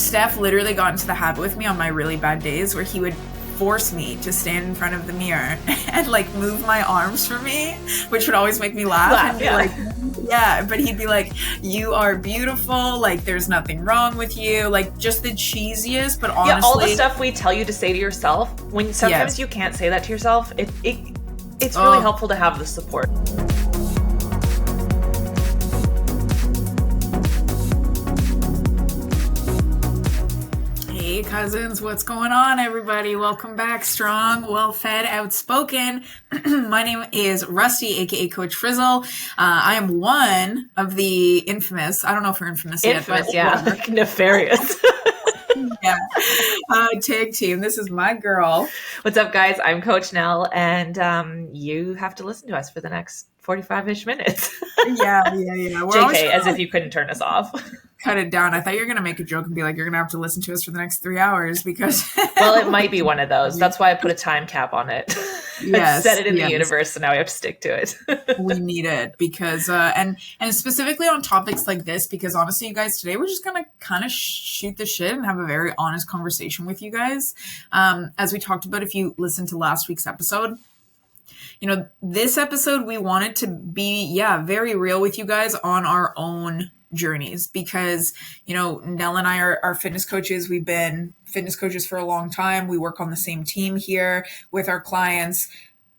Steph literally got into the habit with me on my really bad days where he would force me to stand in front of the mirror and like move my arms for me, which would always make me laugh. And be like, yeah, but he'd be like, you are beautiful, like there's nothing wrong with you, like just the cheesiest, but honestly, all the stuff we tell you to say to yourself, when sometimes you can't say that to yourself, it's really helpful to have the support. Hey cousins, what's going on, everybody? Welcome back. Strong, well-fed, outspoken. My name is Rusty, aka Coach Frizzle. I am one of the infamous, I don't know if we're infamous yet, but like nefarious. Tag team. This is my girl. What's up, guys? I'm Coach Nel, and you have to listen to us for the next 45-ish minutes. Yeah. JK, as if you couldn't turn us off. Cut it down. I thought you were going to make a joke and be like, you're going to have to listen to us for the next 3 hours because... Well, it might be one of those. That's why I put a time cap on it. Yes, I set it in the universe, so now we have to stick to it. We need it because, and specifically on topics like this, because honestly, you guys, today we're just going to kind of shoot the shit and have a very honest conversation with you guys. As we talked about, if you listened to last week's episode, this episode, we wanted to be, very real with you guys on our own journeys because, Nell and I are fitness coaches. We've been fitness coaches for a long time. We work on the same team here with our clients.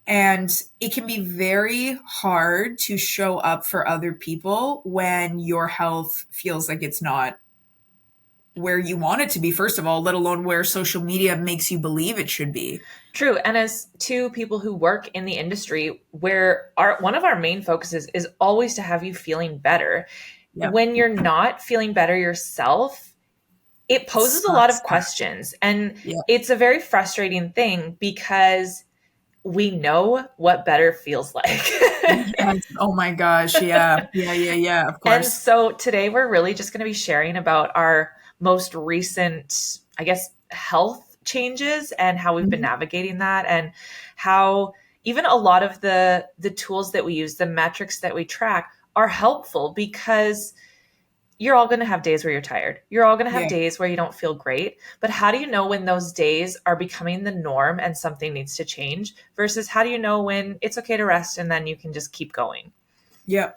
And it can be very hard to show up for other people when your health feels like it's not where you want it to be, first of all, let alone where social media makes you believe it should be. True. And as two people who work in the industry, where one of our main focuses is always to have you feeling better. Yep. When you're not feeling better yourself, it poses a lot of questions. And it's a very frustrating thing because we know what better feels like. Yes. Oh my gosh. Yeah. Of course. And so today we're really just going to be sharing about our most recent, health changes and how we've been navigating that, and how even a lot of the tools that we use, the metrics that we track, are helpful because you're all going to have days where you're tired. You're all going to have days where you don't feel great. But how do you know when those days are becoming the norm and something needs to change versus how do you know when it's okay to rest and then you can just keep going? Yeah,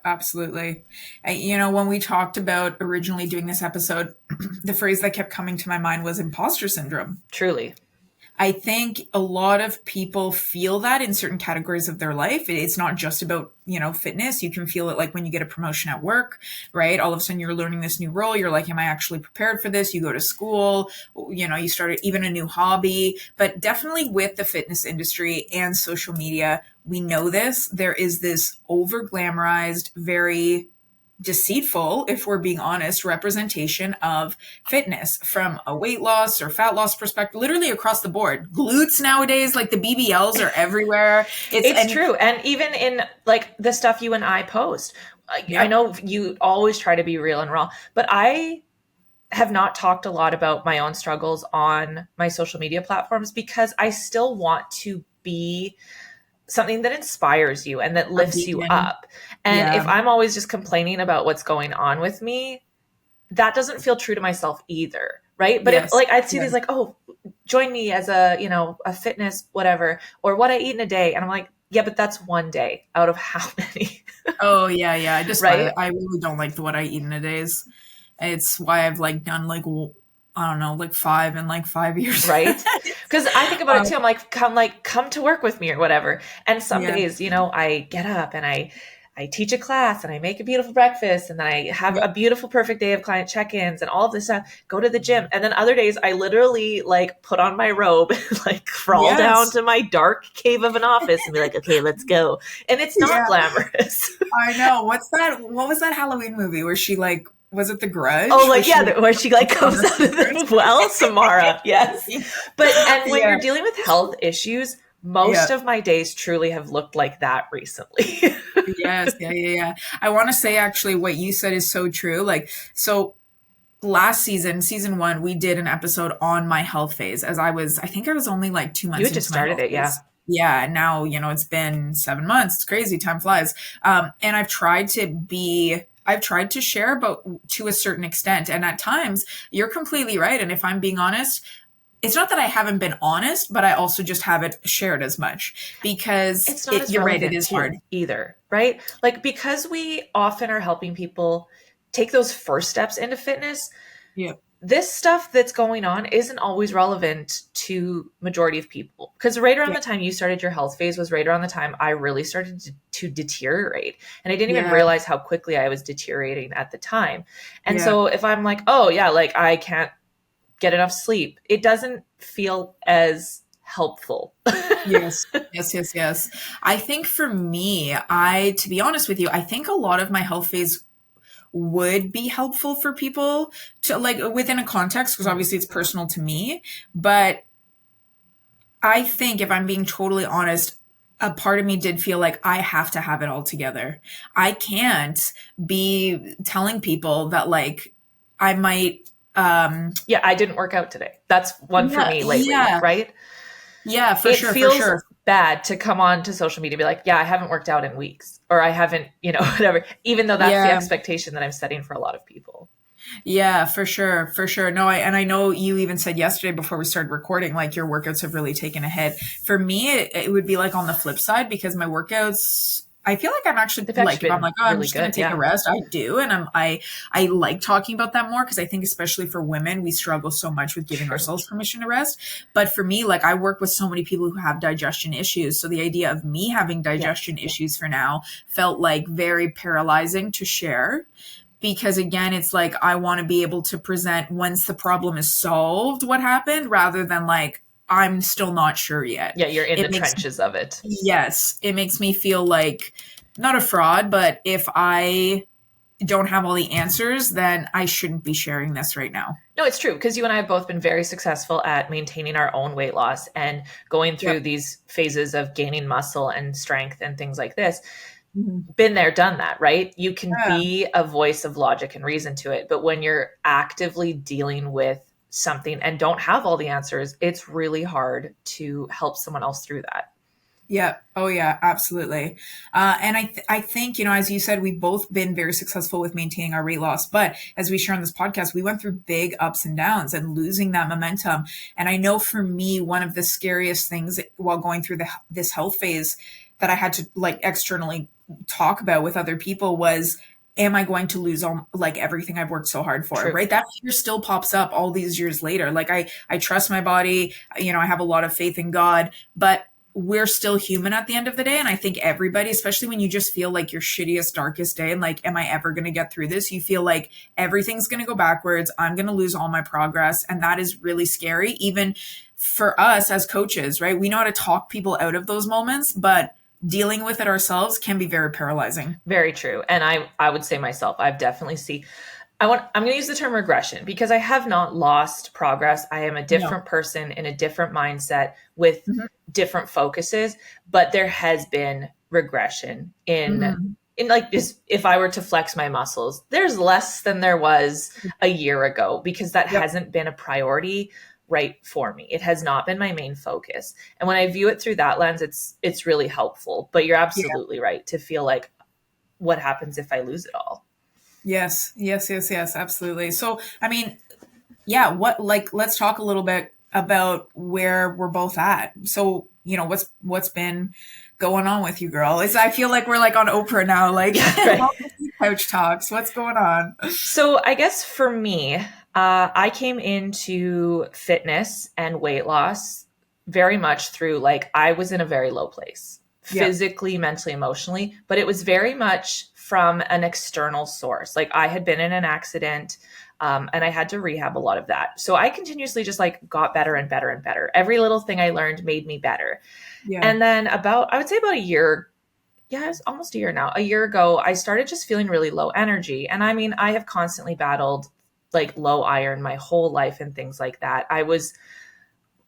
absolutely. When we talked about originally doing this episode, the phrase that kept coming to my mind was imposter syndrome. Truly. I think a lot of people feel that in certain categories of their life. It's not just about, fitness. You can feel it like when you get a promotion at work, right? All of a sudden you're learning this new role. You're like, am I actually prepared for this? You go to school, you started even a new hobby, but definitely with the fitness industry and social media, we know this. There is this over glamorized, very deceitful, if we're being honest, representation of fitness from a weight loss or fat loss perspective, literally across the board. Glutes nowadays, like the BBLs are everywhere. It's true. And even in like the stuff you and I post, I know you always try to be real and raw, but I have not talked a lot about my own struggles on my social media platforms because I still want to be something that inspires you and that lifts you up. And if I'm always just complaining about what's going on with me, that doesn't feel true to myself either. Right. But if like, I'd see these like, oh, join me as a fitness, whatever, or what I eat in a day. And I'm like, yeah, but that's one day out of how many? Oh yeah. I really don't like the what I eat in a days. It's why I've done I don't know, 5 in 5 years. Right. Because I think about it too. I'm like, come to work with me or whatever. And some days, I get up and I teach a class and I make a beautiful breakfast and then I have a beautiful, perfect day of client check-ins and all of this stuff, go to the gym. And then other days I literally put on my robe, crawl down to my dark cave of an office and be like, okay, let's go. And it's not glamorous. I know. What was that Halloween movie where she was it The Grudge? Oh, where she comes out of the well, Samara. Yes. But when you're dealing with health issues, most of my days truly have looked like that recently. Yes. Yeah. I want to say actually what you said is so true. So last season 1, we did an episode on my health phase I think I was only 2 months. You just started it. Yeah. Yeah. And now, it's been 7 months. It's crazy. Time flies. And I've tried to be I've tried to share, but to a certain extent. And at times you're completely right. And if I'm being honest, it's not that I haven't been honest, but I also just haven't shared as much because it's not as you're right. relevant It is hard either, right? Like, because we often are helping people take those first steps into fitness. Yeah. This stuff that's going on isn't always relevant to majority of people, because right around the time you started your health phase was right around the time I really started to deteriorate, and I didn't even realize how quickly I was deteriorating at the time. And so if I'm like, oh yeah, like I can't get enough sleep, it doesn't feel as helpful. Yes. I think for me, to be honest with you, I think a lot of my health phase would be helpful for people to, like, within a context, because obviously it's personal to me. But I think, if I'm being totally honest, a part of me did feel like I have to have it all together. I can't be telling people that, like, I might yeah, I didn't work out today. That's one for me lately, right? Yeah, for it sure, feels for sure. bad to come on to social media and be like, yeah, I haven't worked out in weeks, or I haven't, whatever, even though that's the expectation that I'm setting for a lot of people. Yeah, for sure. For sure. No, I know you even said yesterday before we started recording, like, your workouts have really taken a hit. For me, it would be like on the flip side, because my workouts, I feel like I'm actually, like, if I'm like, oh, I'm just going to take a rest, I do. And I like talking about that more, because I think especially for women, we struggle so much with giving ourselves permission to rest. But for me, like, I work with so many people who have digestion issues. So the idea of me having digestion issues for now felt like very paralyzing to share. Because again, it's like, I want to be able to present once the problem is solved what happened, rather than like, I'm still not sure yet. Yeah, you're in the trenches of it. Yes. It makes me feel like, not a fraud, but if I don't have all the answers, then I shouldn't be sharing this right now. No, it's true, because you and I have both been very successful at maintaining our own weight loss and going through these phases of gaining muscle and strength and things like this. Been there, done that, right? You can be a voice of logic and reason to it, but when you're actively dealing with something and don't have all the answers, it's really hard to help someone else through that. Yeah. Oh yeah, absolutely. And I think, as you said, we've both been very successful with maintaining our weight loss, but as we share on this podcast, we went through big ups and downs and losing that momentum. And I know for me, one of the scariest things while going through this health phase that I had to, like, externally talk about with other people was, am I going to lose all, like, everything I've worked so hard for? Right. That fear still pops up all these years later. Like, I trust my body, I have a lot of faith in God, but we're still human at the end of the day. And I think everybody, especially when you just feel like your shittiest, darkest day and like, am I ever going to get through this? You feel like everything's going to go backwards. I'm going to lose all my progress. And that is really scary, even for us as coaches, right? We know how to talk people out of those moments, but dealing with it ourselves can be very paralyzing. Very true. And I would say myself, I've definitely I'm going to use the term regression, because I have not lost progress. I am a different person in a different mindset with different focuses, but there has been regression in like this. If I were to flex my muscles, there's less than there was a year ago, because that hasn't been a priority right for me. It has not been my main focus. And when I view it through that lens, it's really helpful. But you're absolutely right to feel like, what happens if I lose it all? Yes, absolutely. So, I mean, let's talk a little bit about where we're both at. So, what's been going on with you, girl? I feel like we're like on Oprah now, like couch talks. What's going on? So I guess for me, I came into fitness and weight loss very much through, like, I was in a very low place, physically, mentally, emotionally, but it was very much from an external source. Like, I had been in an accident, and I had to rehab a lot of that. So I continuously just, like, got better and better and better. Every little thing I learned made me better. And then I would say about a year, it's almost a year now. A year ago, I started just feeling really low energy. And I mean, I have constantly battled, like, low iron my whole life and things like that. I was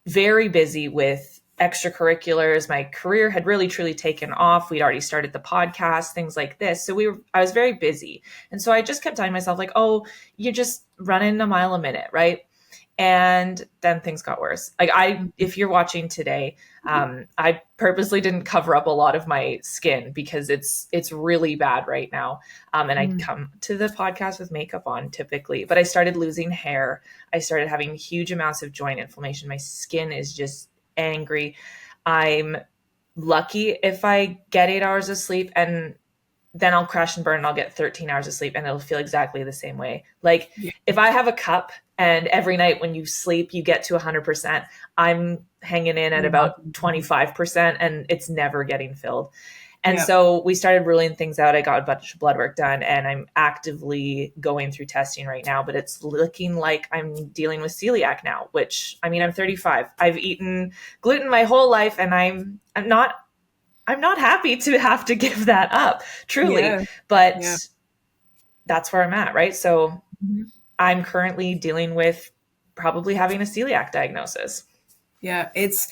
very busy with extracurriculars. My career had really truly taken off. We'd already started the podcast, things like this. So I was very busy. And so I just kept telling myself, like, oh, you're just running a mile a minute, right? And then things got worse. Like if you're watching today, I purposely didn't cover up a lot of my skin because it's really bad right now. And I come to the podcast with makeup on typically, but I started losing hair. I started having huge amounts of joint inflammation. My skin is just angry. I'm lucky if I get 8 hours of sleep, and then I'll crash and burn and I'll get 13 hours of sleep and it'll feel exactly the same way. Like if I have a cup and every night when you sleep, you get to 100%, I'm hanging in at about 25% and it's never getting filled. And so we started ruling things out. I got a bunch of blood work done and I'm actively going through testing right now, but it's looking like I'm dealing with celiac now, which, I mean, I'm 35. I've eaten gluten my whole life and I'm not happy to have to give that up, truly, but that's where I'm at, right? So I'm currently dealing with probably having a celiac diagnosis. Yeah, it's,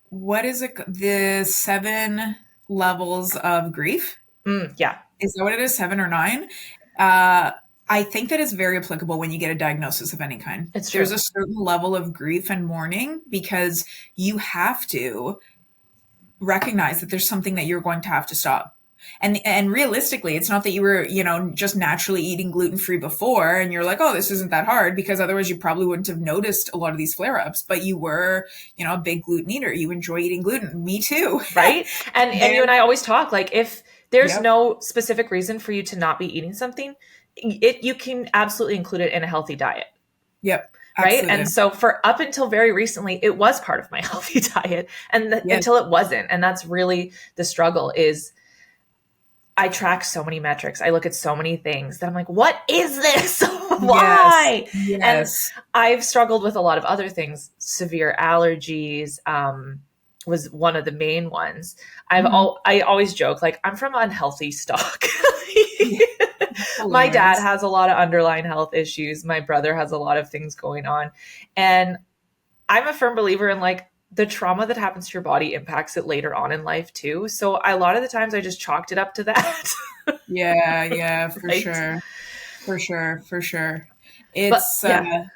what is it? The 7 levels of grief? Yeah. Is that what it is? 7 or 9? I think that is very applicable when you get a diagnosis of any kind. It's true. There's a certain level of grief and mourning because you have to recognize that there's something that you're going to have to stop. And realistically, it's not that you were, just naturally eating gluten-free before and you're like, oh, this isn't that hard, because otherwise you probably wouldn't have noticed a lot of these flare-ups, but you were, a big gluten eater. You enjoy eating gluten. Me too. Right. And you and I always talk, like, if there's no specific reason for you to not be eating something, you can absolutely include it in a healthy diet. Yep. Right. And so for up until very recently, it was part of my healthy diet until it wasn't. And that's really the struggle. Is I track so many metrics. I look at so many things that I'm like, what is this? Why? Yes. And I've struggled with a lot of other things. Severe allergies was one of the main ones. I always joke, like, I'm from unhealthy stock. My dad has a lot of underlying health issues. My brother has a lot of things going on. And I'm a firm believer in, like, the trauma that happens to your body impacts it later on in life too. So a lot of the times I just chalked it up to that. Yeah, for sure. For sure. It's, I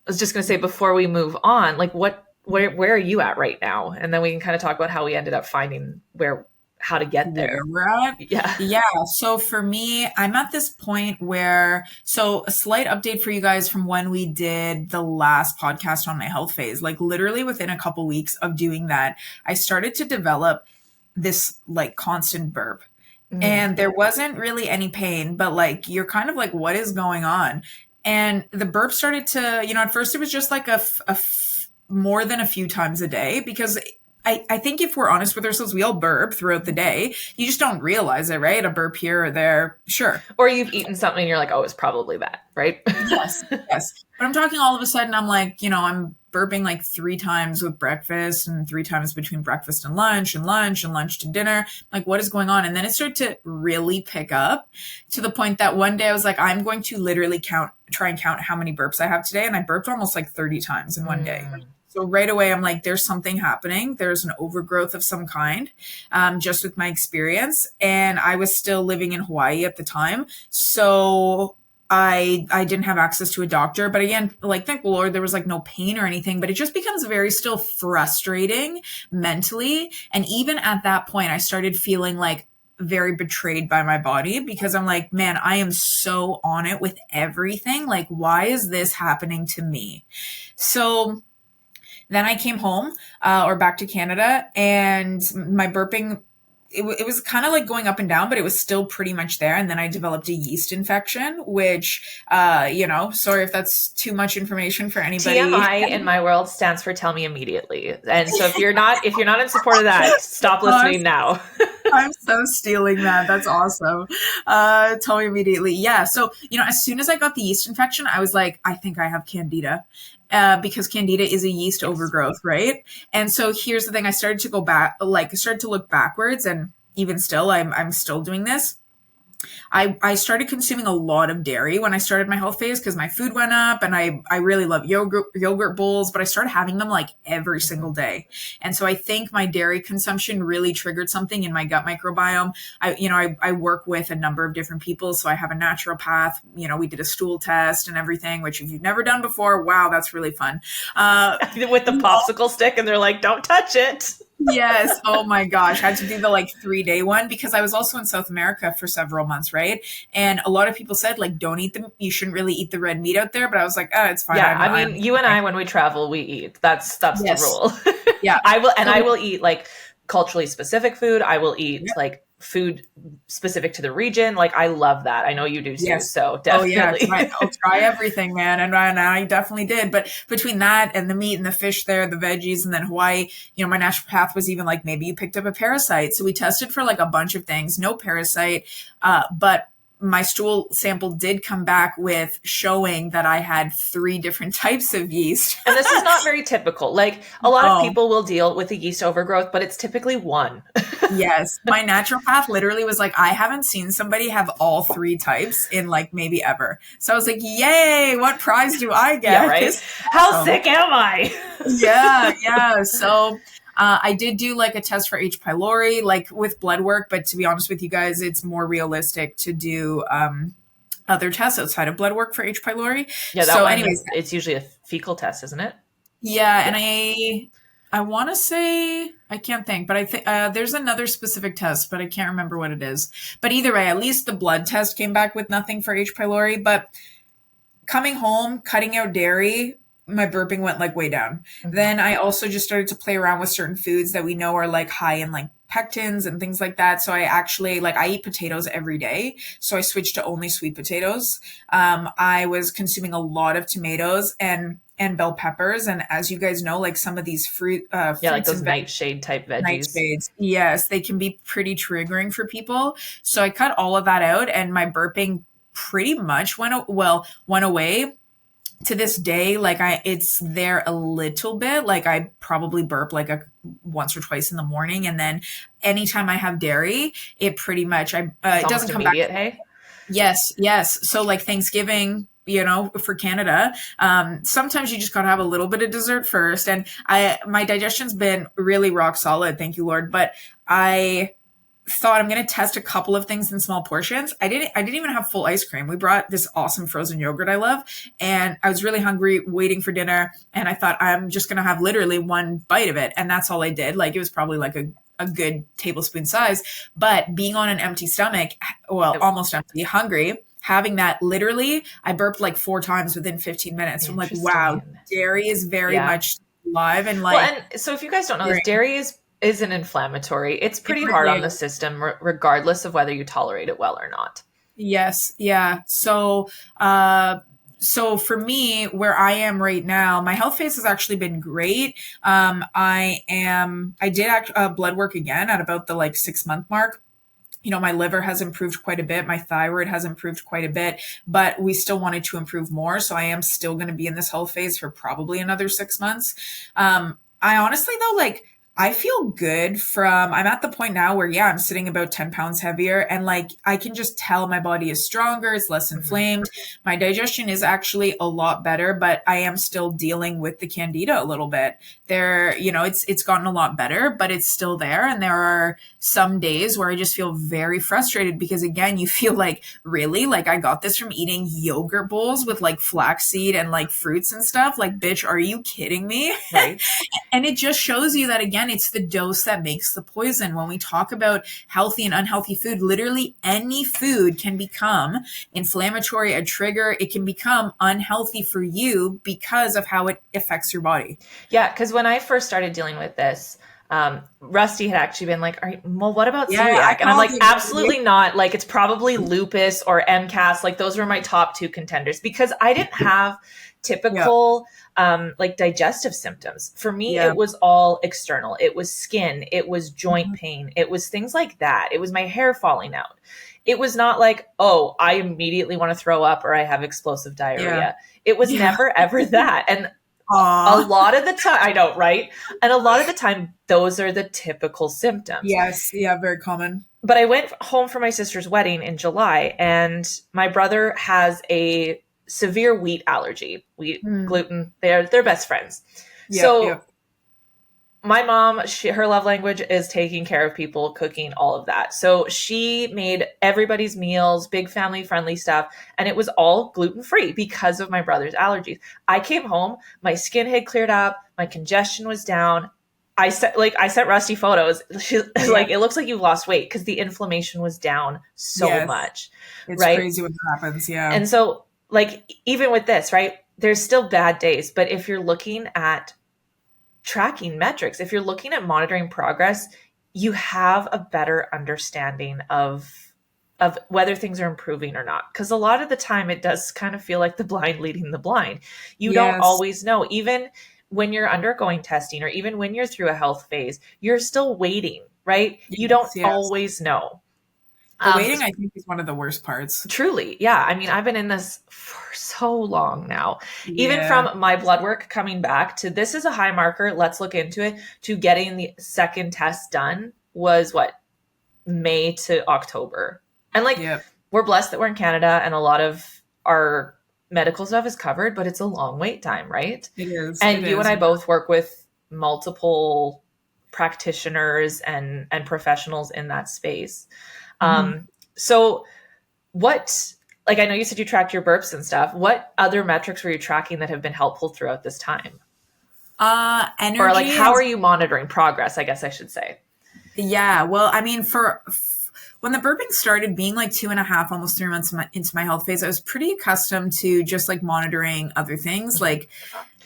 was just going to say, before we move on, like, where are you at right now? And then we can kind of talk about how we ended up finding how to get there. Yeah. So for me, I'm at this point where, so a slight update for you guys from when we did the last podcast on my health phase, like literally within a couple weeks of doing that, I started to develop this like constant burp. And there wasn't really any pain, but like, you're kind of like, what is going on? And the burp started to, at first it was just like more than a few times a day, because I think if we're honest with ourselves, we all burp throughout the day. You just don't realize it, right? A burp here or there, sure. Or you've eaten something and you're like, oh, it's probably that, right? Yes. But I'm talking all of a sudden, I'm like, I'm burping like 3 times with breakfast and 3 times between breakfast and lunch and lunch to dinner. Like, what is going on? And then it started to really pick up to the point that one day I was like, I'm going to literally try and count how many burps I have today. And I burped almost like 30 times in one day. So right away, I'm like, there's something happening. There's an overgrowth of some kind, just with my experience. And I was still living in Hawaii at the time. So I didn't have access to a doctor. But again, like, thank the Lord, there was like no pain or anything. But it just becomes very still frustrating mentally. And even at that point, I started feeling like very betrayed by my body, because I'm like, man, I am so on it with everything. Like, why is this happening to me? So then I came home or back to Canada, and my burping, it was kind of like going up and down, but it was still pretty much there. And then I developed a yeast infection, which, sorry if that's too much information for anybody. TMI in my world stands for tell me immediately. And so if you're not in support of that, stop listening now. I'm so stealing that. That's awesome. Tell me immediately. Yeah. So, as soon as I got the yeast infection, I was like, I think I have candida. Because candida is a yeast overgrowth, right? And so here's the thing. I started to go back, like, I started to look backwards, and even still, I'm still doing this. I started consuming a lot of dairy when I started my health phase because my food went up, and I really love yogurt bowls, but I started having them like every single day. And so I think my dairy consumption really triggered something in my gut microbiome. I work with a number of different people. So I have a naturopath, we did a stool test and everything, which if you've never done before, wow, that's really fun. With the popsicle stick, and they're like, don't touch it. Yes. Oh my gosh. I had to do the 3-day one because I was also in South America for several months, right? And a lot of people said don't eat them. You shouldn't really eat the red meat out there. But I was like, it's fine. Yeah, I mean, you and I, when we travel, we eat. That's yes. The rule. Yeah. I will eat culturally specific food. I will eat food specific to the region. I love that. I know you do too. Yes. So definitely. Oh yeah, I'll try everything, man. And I definitely did. But between that and the meat and the fish there, the veggies, and then Hawaii, my naturopath was even maybe you picked up a parasite. So we tested for a bunch of things, no parasite, but my stool sample did come back with showing that I had 3 different types of yeast. And this is not very typical. A lot of people will deal with a yeast overgrowth, but it's typically 1. Yes. My naturopath literally was like, I haven't seen somebody have all 3 types in maybe ever. So I was like, yay, what prize do I get? Yeah, right? How sick am I? Yeah. So I did do a test for H. pylori, with blood work, but to be honest with you guys, it's more realistic to do other tests outside of blood work for H. pylori. Yeah, that one, anyways, it's usually a fecal test, isn't it? Yeah, and I want to say, I can't think, but I think there's another specific test, but I can't remember what it is. But either way, at least the blood test came back with nothing for H. pylori. But coming home, cutting out dairy, my burping went way down. Mm-hmm. Then I also just started to play around with certain foods that we know are high in pectins and things like that. So I actually I eat potatoes every day. So I switched to only sweet potatoes. I was consuming a lot of tomatoes and bell peppers. And as you guys know, some of these fruits, those nightshade type veggies. Nightshades. Yes. They can be pretty triggering for people. So I cut all of that out, and my burping pretty much went away. To this day, it's there a little bit. I probably burp once or twice in the morning, and then anytime I have dairy, it pretty much it doesn't come back. Hey? Yes. So Thanksgiving, for Canada, sometimes you just gotta have a little bit of dessert first, and my digestion's been really rock solid, thank you Lord. But I thought I'm going to test a couple of things in small portions. I didn't even have full ice cream. We brought this awesome frozen yogurt I love, and I was really hungry waiting for dinner, and I thought I'm just going to have literally 1 bite of it. And that's all I did. It was probably a good tablespoon size, but being on an empty stomach, almost empty, hungry, having that, literally I burped 4 times within 15 minutes. So I'm like, wow, dairy is very much alive. And and so if you guys don't know this, dairy is an inflammatory. It's pretty hard on the system, regardless of whether you tolerate it well or not. Yes. Yeah. So for me, where I am right now, my health phase has actually been great. I did blood work again at about the 6-month mark. My liver has improved quite a bit. My thyroid has improved quite a bit, but we still wanted to improve more. So I am still going to be in this health phase for probably another 6 months. I honestly though, I feel good I'm at the point now where, I'm sitting about 10 pounds heavier, and I can just tell my body is stronger. It's less inflamed. My digestion is actually a lot better, but I am still dealing with the candida a little bit there. It's gotten a lot better, but it's still there. And there are some days where I just feel very frustrated because again, you feel really I got this from eating yogurt bowls with flaxseed and fruits and stuff. Bitch, are you kidding me? Right. And it just shows you that again, it's the dose that makes the poison. When we talk about healthy and unhealthy food, literally any food can become inflammatory, a trigger. It can become unhealthy for you because of how it affects your body. Yeah, because when I first started dealing with this, Rusty had actually been well, what about celiac? And I'm absolutely not. It's probably lupus or MCAS. Those were my top 2 contenders because I didn't have typical digestive symptoms. For me, it was all external. It was skin. It was joint pain. It was things like that. It was my hair falling out. It was not oh, I immediately want to throw up or I have explosive diarrhea. Yeah. It was never, ever that. And a lot of the time, I know, right? And a lot of the time, those are the typical symptoms. Yes. Yeah. Very common. But I went home for my sister's wedding in July, and my brother has a severe wheat allergy. Wheat, gluten, they're best friends. So my mom, her love language is taking care of people, cooking, all of that. So she made everybody's meals, big family friendly stuff, and it was all gluten free because of my brother's allergies. I came home, my skin had cleared up, my congestion was down. I sent Rusty photos. She's like, it looks like you've lost weight because the inflammation was down so much. It's crazy when that happens. Yeah. And so, like, even with this, right, there's still bad days. But if you're looking at tracking metrics, if you're looking at monitoring progress, you have a better understanding of whether things are improving or not. Because a lot of the time it does kind of feel like the blind leading the blind. You don't always know. Even when you're undergoing testing or even when you're through a health phase, you're still waiting, right? You don't always know. The waiting, I think, is one of the worst parts. Truly. Yeah. I mean, I've been in this for so long now. Even from my blood work coming back to this is a high marker, let's look into it, to getting the second test done was May to October. And we're blessed that we're in Canada and a lot of our medical stuff is covered, but it's a long wait time, right? It is. And you and I both work with multiple practitioners and professionals in that space. So what, I know you said you tracked your burps and stuff. What other metrics were you tracking that have been helpful throughout this time? Energy. Or how are you monitoring progress, I guess I should say? Yeah. Well, I mean, when the burping started being 2.5, almost 3 months into my health phase, I was pretty accustomed to just monitoring other things. I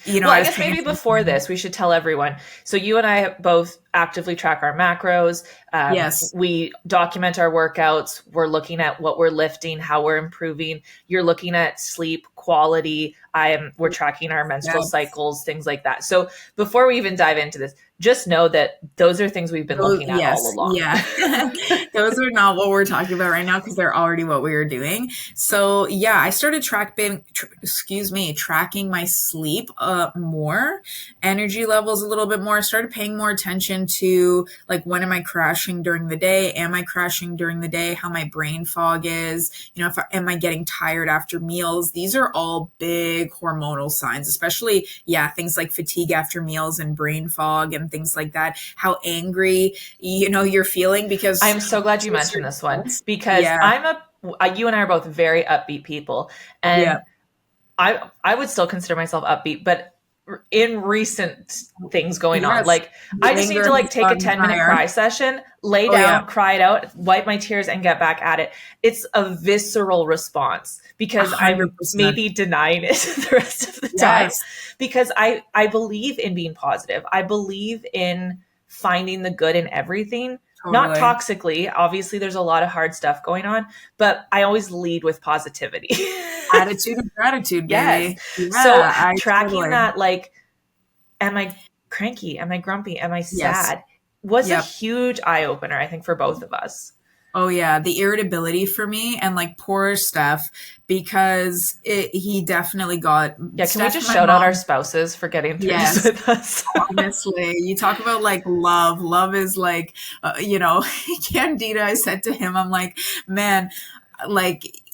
guess maybe before this, we should tell everyone. So you and I both actively track our macros. Yes. We document our workouts. We're looking at what we're lifting, how we're improving. You're looking at sleep quality. We're tracking our menstrual cycles, things like that. So before we even dive into this, just know that those are things we've been looking at all along. Yeah. Those are not what we're talking about right now because they're already what we were doing. So yeah, I started tracking my sleep more, energy levels a little bit more. I started paying more attention to when am I crashing during the day? Am I crashing during the day? How my brain fog is, am I getting tired after meals? These are all big hormonal signs, especially, things like fatigue after meals and brain fog and things like that. How angry, you're feeling because I'm so glad you mentioned this one because you and I are both very upbeat people. And I would still consider myself upbeat, but in recent things going on, I just need to take a 10-minute cry session, lay down, cry it out, wipe my tears and get back at it. It's a visceral response because 100%. I'm maybe denying it the rest of the time because I believe in being positive. I believe in finding the good in everything. Totally. Not toxically. Obviously, there's a lot of hard stuff going on, but I always lead with positivity. Attitude of gratitude, baby. Yes. So tracking that, am I cranky? Am I grumpy? Am I sad? Was a huge eye opener, I think, for both of us. Oh yeah, the irritability for me and poor Steph because he definitely got. Yeah, can we just shout out our spouses for getting through this with us? Honestly, you talk about love. Love is Candida. I said to him, I'm man,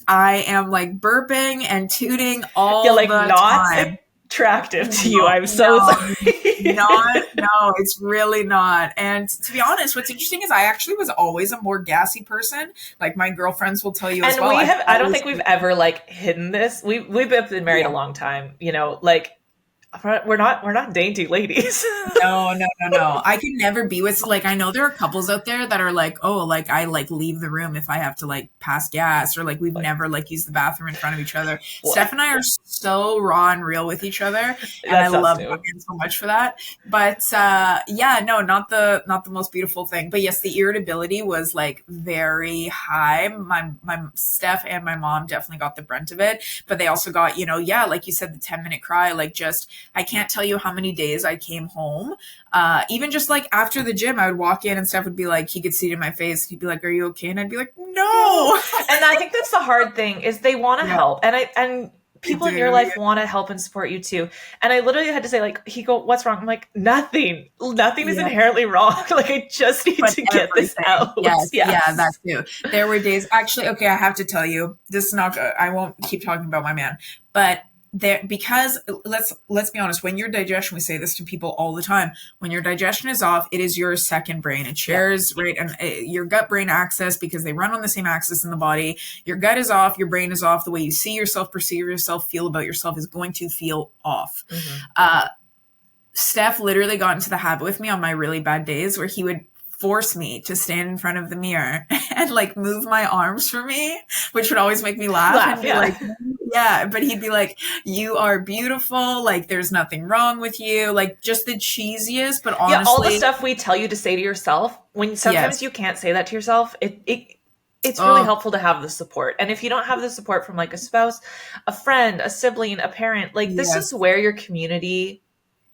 I am burping and tooting all the time. Attractive to you. I'm so sorry. No, it's really not. And to be honest, what's interesting is I actually was always a more gassy person. My girlfriends will tell you as well. I don't think we've ever hidden this. We've been married a long time, we're not dainty ladies. No. I can never be with I know there are couples out there that are I leave the room if I have to pass gas or we've never used the bathroom in front of each other. What? Steph and I are so raw and real with each other, and I love him so much for that. But not the most beautiful thing. But yes, the irritability was very high. My Steph and my mom definitely got the brunt of it, but they also got like you said, the 10-minute cry. I can't tell you how many days I came home. Even just after the gym, I would walk in and Steph would be he could see it in my face. He'd be are you okay? And I'd be no. And I think that's the hard thing is they want to help. And people in your life want to help and support you too. And I literally had to say, like, what's wrong? I'm like, nothing is inherently wrong. Like, I just need to get this out. Yes. Yeah, that too. There were days, actually, okay, I have to tell you, this is not good. I won't keep talking about my man, but there, because let's be honest, when your digestion, we say this to people all the time, when your digestion is off, it is your second brain. It shares, right, and your gut brain axis, because they run on the same axis in the body. Your gut is off, your brain is off. The way you see yourself, perceive yourself, feel about yourself is going to feel off. Steph literally got into the habit with me on my really bad days where he would force me to stand in front of the mirror and like move my arms for me, which would always make me laugh and be like, yeah, but he'd be like, you are beautiful. Like, there's nothing wrong with you. Like, just the cheesiest, but honestly. Yeah, all the stuff we tell you to say to yourself, when sometimes you can't say that to yourself, it's really helpful to have the support. And if you don't have the support from like a spouse, a friend, a sibling, a parent, like this is where your community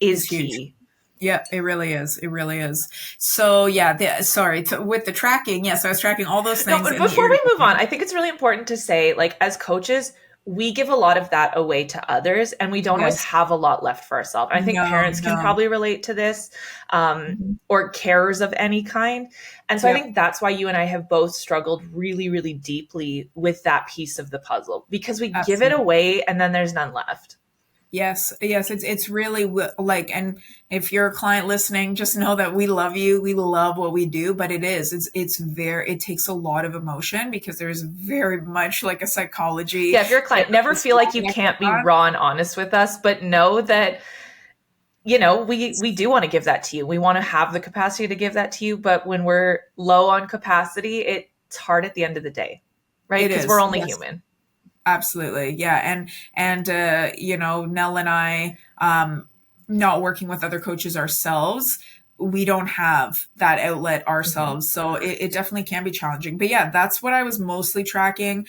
is key. Yeah, it really is. It really is. So yeah, with the tracking, yes, I was tracking all those things. No, but before we move on, I think it's really important to say, like, as coaches, we give a lot of that away to others, and we don't always have a lot left for ourselves. I think parents can probably relate to this, or carers of any kind. And so I think that's why you and I have both struggled really, really deeply with that piece of the puzzle, because we give it away and then there's none left. Yes. It's really like, and if you're a client listening, just know that we love you. We love what we do, but it takes a lot of emotion, because there's very much like a psychology. Yeah. If you're a client, never feel like you can't be raw and honest with us, but know that, you know, we do want to give that to you. We want to have the capacity to give that to you. But when we're low on capacity, it's hard at the end of the day, right? Because we're only human. Absolutely. Yeah. And you know, Nel and I, not working with other coaches ourselves, we don't have that outlet ourselves. So it definitely can be challenging, but yeah, that's what I was mostly tracking.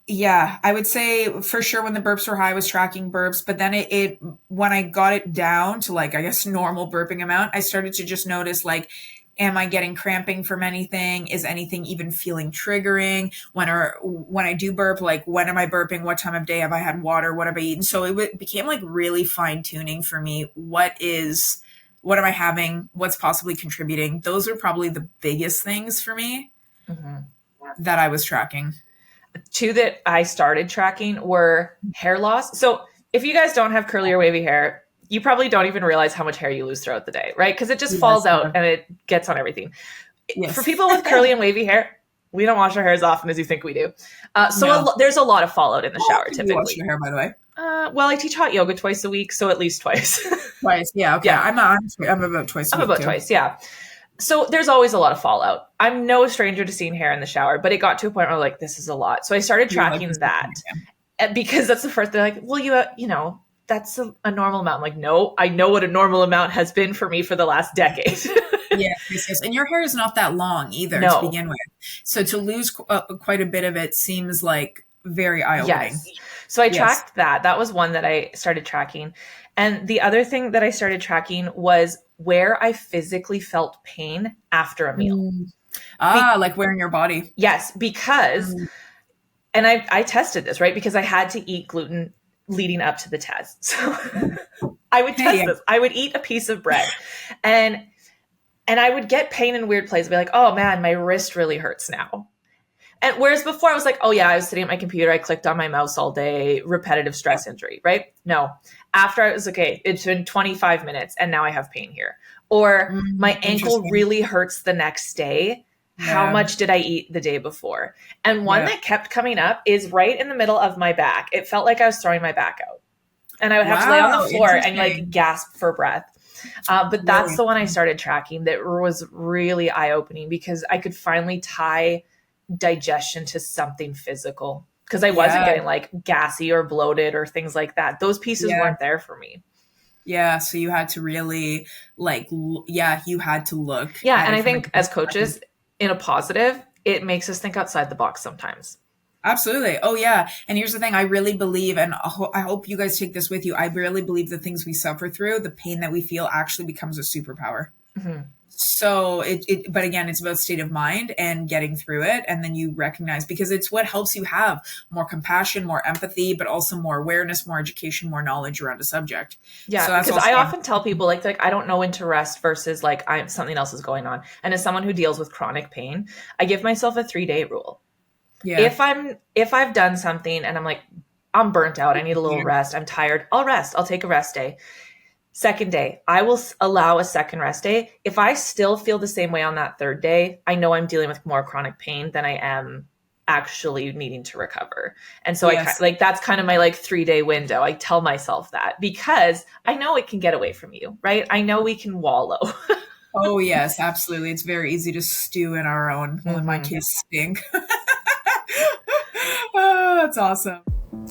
Yeah, I would say for sure when the burps were high, I was tracking burps, but then when I got it down to like, I guess, normal burping amount, I started to just notice, like, am I getting cramping from anything? Is anything even feeling triggering? When I do burp, like, when am I burping? What time of day have I had water? What have I eaten? So it became like really fine tuning for me. What am I having? What's possibly contributing? Those are probably the biggest things for me that I was tracking. Two that I started tracking were hair loss. So if you guys don't have curly or wavy hair, you probably don't even realize how much hair you lose throughout the day, right? Because it just falls out and it gets on everything. For people with curly and wavy hair, we don't wash our hair as often as you think we do. There's a lot of fallout in the shower, typically. You wash your hair, by the way? Well, I teach hot yoga twice a week, so at least twice. Twice, yeah, okay. Yeah. I'm about twice a week. I'm about twice, yeah. So there's always a lot of fallout. I'm no stranger to seeing hair in the shower, but it got to a point where I'm like, this is a lot. So I started tracking that. Because that's the first thing, like, well, you know, that's a normal amount. I'm like, no, I know what a normal amount has been for me for the last decade. Yes. And your hair is not that long either to begin with. So to lose quite a bit of it seems like very eye-opening. Yes. So I tracked that. That was one that I started tracking. And the other thing that I started tracking was where I physically felt pain after a meal. Like where in your body? Yes, because, and I tested this, right? Because I had to eat gluten leading up to the test. So I would test this. I would eat a piece of bread and I would get pain in weird places. I'd be like, oh man, my wrist really hurts now. And whereas before I was like, oh yeah, I was sitting at my computer, I clicked on my mouse all day, repetitive stress injury, right? No. After I was okay, it's been 25 minutes and now I have pain here. Or my ankle really hurts the next day. How much did I eat the day before? And one that kept coming up is right in the middle of my back. It felt like I was throwing my back out. And I would have to lay on the floor and like gasp for breath. But that's the one I started tracking that was really eye-opening, because I could finally tie digestion to something physical, because I wasn't getting like gassy or bloated or things like that. Those pieces weren't there for me. Yeah. So you had to really you had to look. Yeah. And I think as coaches, in a positive, it makes us think outside the box sometimes. Absolutely. Oh yeah. And here's the thing. I really believe, and I hope you guys take this with you. I really believe the things we suffer through, the pain that we feel, actually becomes a superpower. So but again, it's about state of mind and getting through it. And then you recognize, because it's what helps you have more compassion, more empathy, but also more awareness, more education, more knowledge around a subject. Yeah, So that's because also, I often tell people like I don't know when to rest versus like I'm something else is going on. And as someone who deals with chronic pain, I give myself a 3-day rule. yeah. If I've done something and I'm like, I'm burnt out, I need a little rest, I'm tired, I'll rest. I'll take a rest day. Second day, I will allow a second rest day. If I still feel the same way on that third day, I know I'm dealing with more chronic pain than I am actually needing to recover. And so Yes. I like, that's kind of my like 3-day window. I tell myself that because I know it can get away from you, right? I know we can wallow. Oh yes, absolutely. It's very easy to stew in our own, well, in my case, stink. Oh, that's awesome.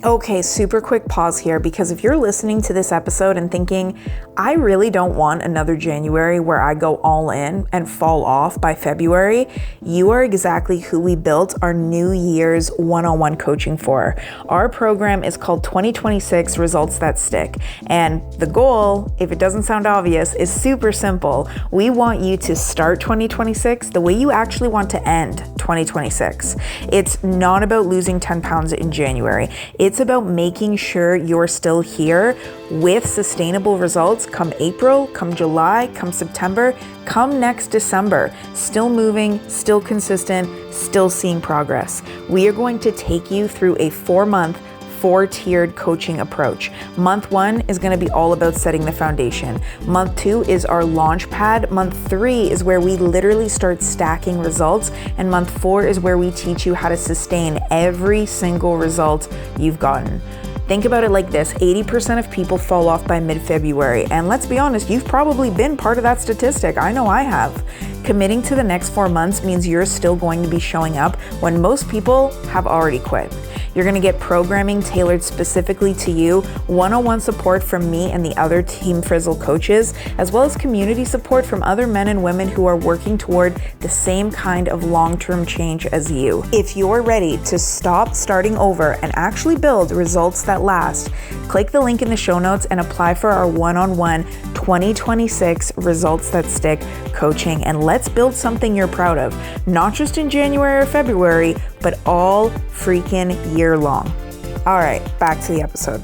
Okay, super quick pause here, because if you're listening to this episode and thinking, I really don't want another January where I go all in and fall off by February, you are exactly who we built our New Year's one-on-one coaching for. Our program is called 2026 Results That Stick. And the goal, if it doesn't sound obvious, is super simple. We want you to start 2026 the way you actually want to end 2026. It's not about losing 10 pounds in January. It's about making sure you're still here with sustainable results come April, come July, come September, come next December. Still moving, still consistent, still seeing progress. We are going to take you through a 4-month, 4-tiered coaching approach. Month 1 is going to be all about setting the foundation. Month 2 is our launch pad. Month 3 is where we literally start stacking results. And month 4 is where we teach you how to sustain every single result you've gotten. Think about it like this: 80% of people fall off by mid-February. And let's be honest, you've probably been part of that statistic. I know I have. Committing to the next 4 months means you're still going to be showing up when most people have already quit. You're going to get programming tailored specifically to you, one-on-one support from me and the other Team Frizzle coaches, as well as community support from other men and women who are working toward the same kind of long-term change as you. If you're ready to stop starting over and actually build results that last, click the link in the show notes and apply for our one-on-one 2026 Results That Stick coaching. And let's build something you're proud of, not just in January or February, but all freaking year long. All right, back to the episode.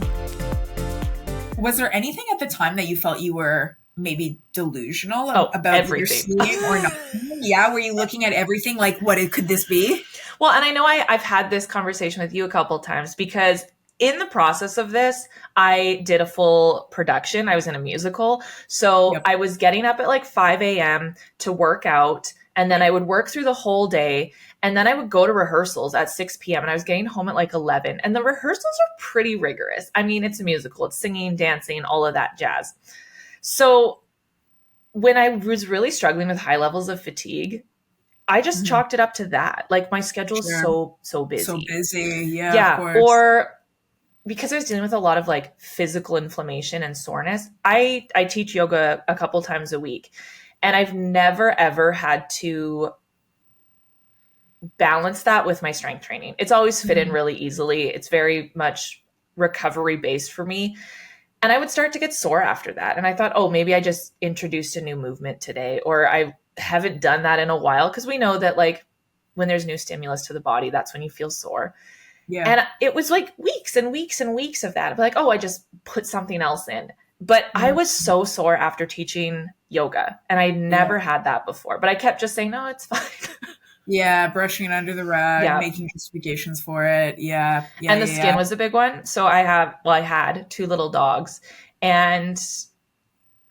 Was there anything at the time that you felt you were maybe delusional about everything. what you're seeing or not? Yeah, were you looking at everything like, could this be? Well, and I know I've had this conversation with you a couple of times because in the process of this, I did a full production. I was in a musical. So I was getting up at like 5 a.m. to work out. And then I would work through the whole day. And then I would go to rehearsals at 6 p.m. and I was getting home at like 11. And the rehearsals are pretty rigorous. I mean, it's a musical. It's singing, dancing, all of that jazz. So when I was really struggling with high levels of fatigue, I just chalked it up to that. Like my schedule is so busy. So busy. Yeah, of course. Or because I was dealing with a lot of like physical inflammation and soreness, I teach yoga a couple times a week. And I've never, ever had to balance that with my strength training. It's always fit in really easily. It's very much recovery based for me. And I would start to get sore after that. And I thought, oh, maybe I just introduced a new movement today, or I haven't done that in a while. Because we know that like when there's new stimulus to the body, that's when you feel sore. Yeah. And it was like weeks and weeks and weeks of that. I'd be like, oh, I just put something else in. But I was so sore after teaching yoga, and I never had that before. But I kept just saying, no, it's fine. Yeah, brushing it under the rug, making justifications for it. Yeah. And the skin was a big one. So I had 2 little dogs, and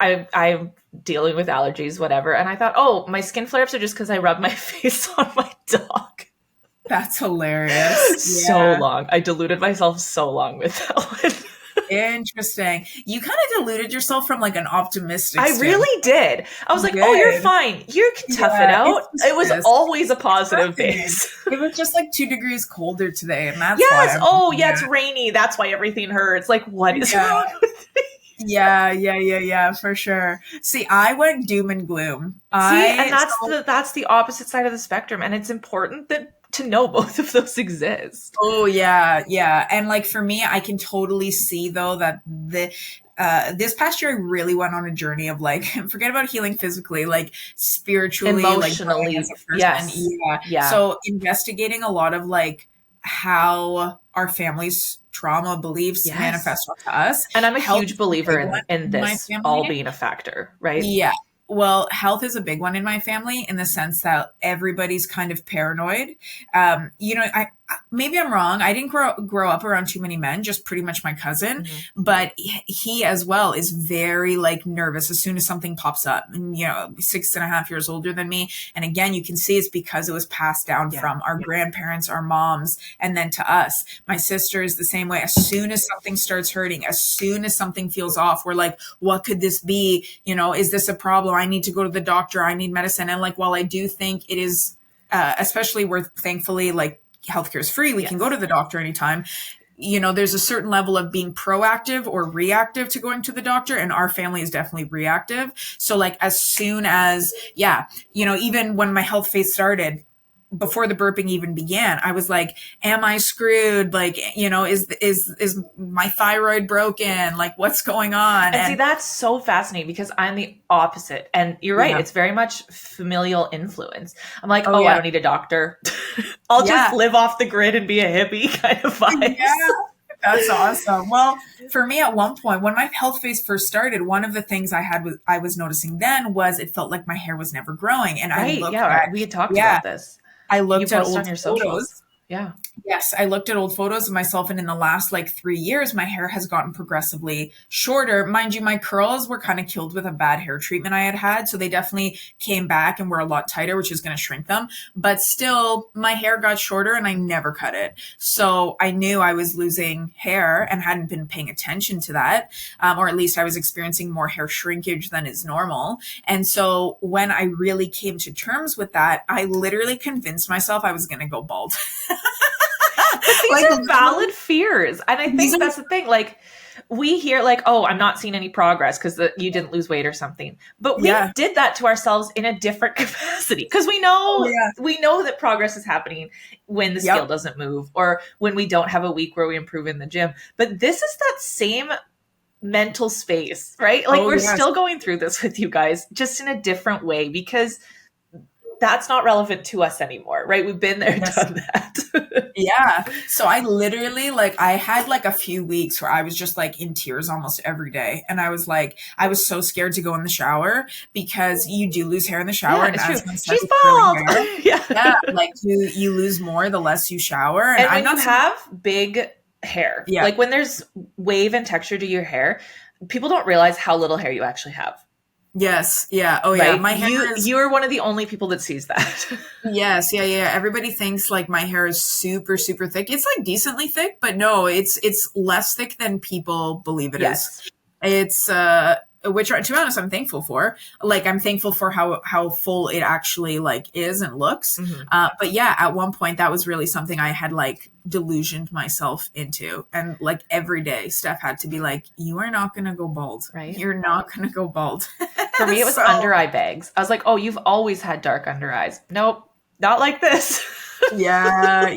I'm dealing with allergies, whatever. And I thought, oh, my skin flare-ups are just because I rub my face on my dog. That's hilarious. So long. I deluded myself so long with that one. Interesting. You kind of deluded yourself from like an optimistic I really did. I was like, oh, you're fine. You can tough it out. It was always a positive base. It was just like 2 degrees colder today. And that's why it's rainy. That's why everything hurts. Like, what is wrong with me? Yeah, for sure. See, I went doom and gloom. And that's the opposite side of the spectrum. And it's important that to know both of those exist. Oh yeah, yeah. And like for me, I can totally see though that this past year I really went on a journey of like forget about healing physically, like spiritually, Emotionally, like as a person. yes. Yeah. So investigating a lot of like how our family's trauma beliefs manifest onto us. And I'm a huge believer in my this family. all being a factor, right? Yeah. Well, health is a big one in my family in the sense that everybody's kind of paranoid. You know, maybe I'm wrong. I didn't grow up around too many men, just pretty much my cousin, but he as well is very like nervous as soon as something pops up, and, you know, 6.5 years older than me. And again, you can see it's because it was passed down from our grandparents, our moms, and then to us. My sister is the same way. As soon as something starts hurting, as soon as something feels off, we're like, what could this be? You know, is this a problem? I need to go to the doctor. I need medicine. And like, while I do think it is, especially where thankfully like healthcare is free, we can go to the doctor anytime. You know, there's a certain level of being proactive or reactive to going to the doctor. And our family is definitely reactive. So like, as soon as, you know, even when my health phase started, before the burping even began, I was like, am I screwed? Like, you know, is my thyroid broken? Like, what's going on? And see, that's so fascinating because I'm the opposite. And you're right. It's very much familial influence. I'm like, I don't need a doctor. I'll just live off the grid and be a hippie kind of vibe. Yeah. That's awesome. Well, for me at one point, when my health phase first started, one of the things I was noticing then was it felt like my hair was never growing. And I looked at, we had talked about this. I looked at old on your photos. Yeah. Yes, I looked at old photos of myself, and in the last like 3 years, my hair has gotten progressively shorter. Mind you, my curls were kind of killed with a bad hair treatment I had. So they definitely came back and were a lot tighter, which is going to shrink them. But still, my hair got shorter and I never cut it. So I knew I was losing hair and hadn't been paying attention to that. Or at least I was experiencing more hair shrinkage than is normal. And so when I really came to terms with that, I literally convinced myself I was going to go bald. But these are valid fears. And I think that's the thing. Like, we hear like, oh, I'm not seeing any progress because you didn't lose weight or something. But we did that to ourselves in a different capacity because we know that progress is happening when the scale doesn't move or when we don't have a week where we improve in the gym. But this is that same mental space, right? Like we're still going through this with you guys, just in a different way because that's not relevant to us anymore, right? We've been there, done that. Yeah. So I literally I had like a few weeks where I was just like in tears almost every day. And I was so scared to go in the shower because you do lose hair in the shower. Yeah, and as she's bald. Yeah. Like you lose more the less you shower. And when you have big hair, like when there's wave and texture to your hair, people don't realize how little hair you actually have. Yes. Yeah. Oh, yeah. Right? My hair you're one of the only people that sees that. Yes. Yeah. Yeah. Everybody thinks like my hair is super, super thick. It's like decently thick, but no, it's less thick than people believe it is. It's, which to be honest, I'm thankful for. Like, I'm thankful for how full it actually like is and looks. But yeah, at one point that was really something I had like delusioned myself into. And like every day Steph had to be like, you are not going to go bald. Right. You're not going to go bald. For me, it was under eye bags. I was like, oh, you've always had dark under eyes. Nope. Not like this. Yeah,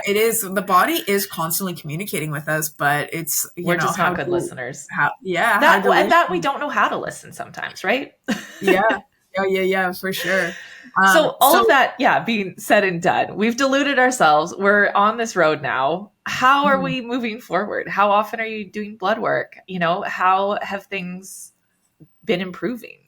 it is. The body is constantly communicating with us, but it's we're just not good listeners. That we don't know how to listen sometimes, right? Yeah, for sure. So of that, being said and done, we've deluded ourselves. We're on this road now. How are we moving forward? How often are you doing blood work? You know, how have things been improving?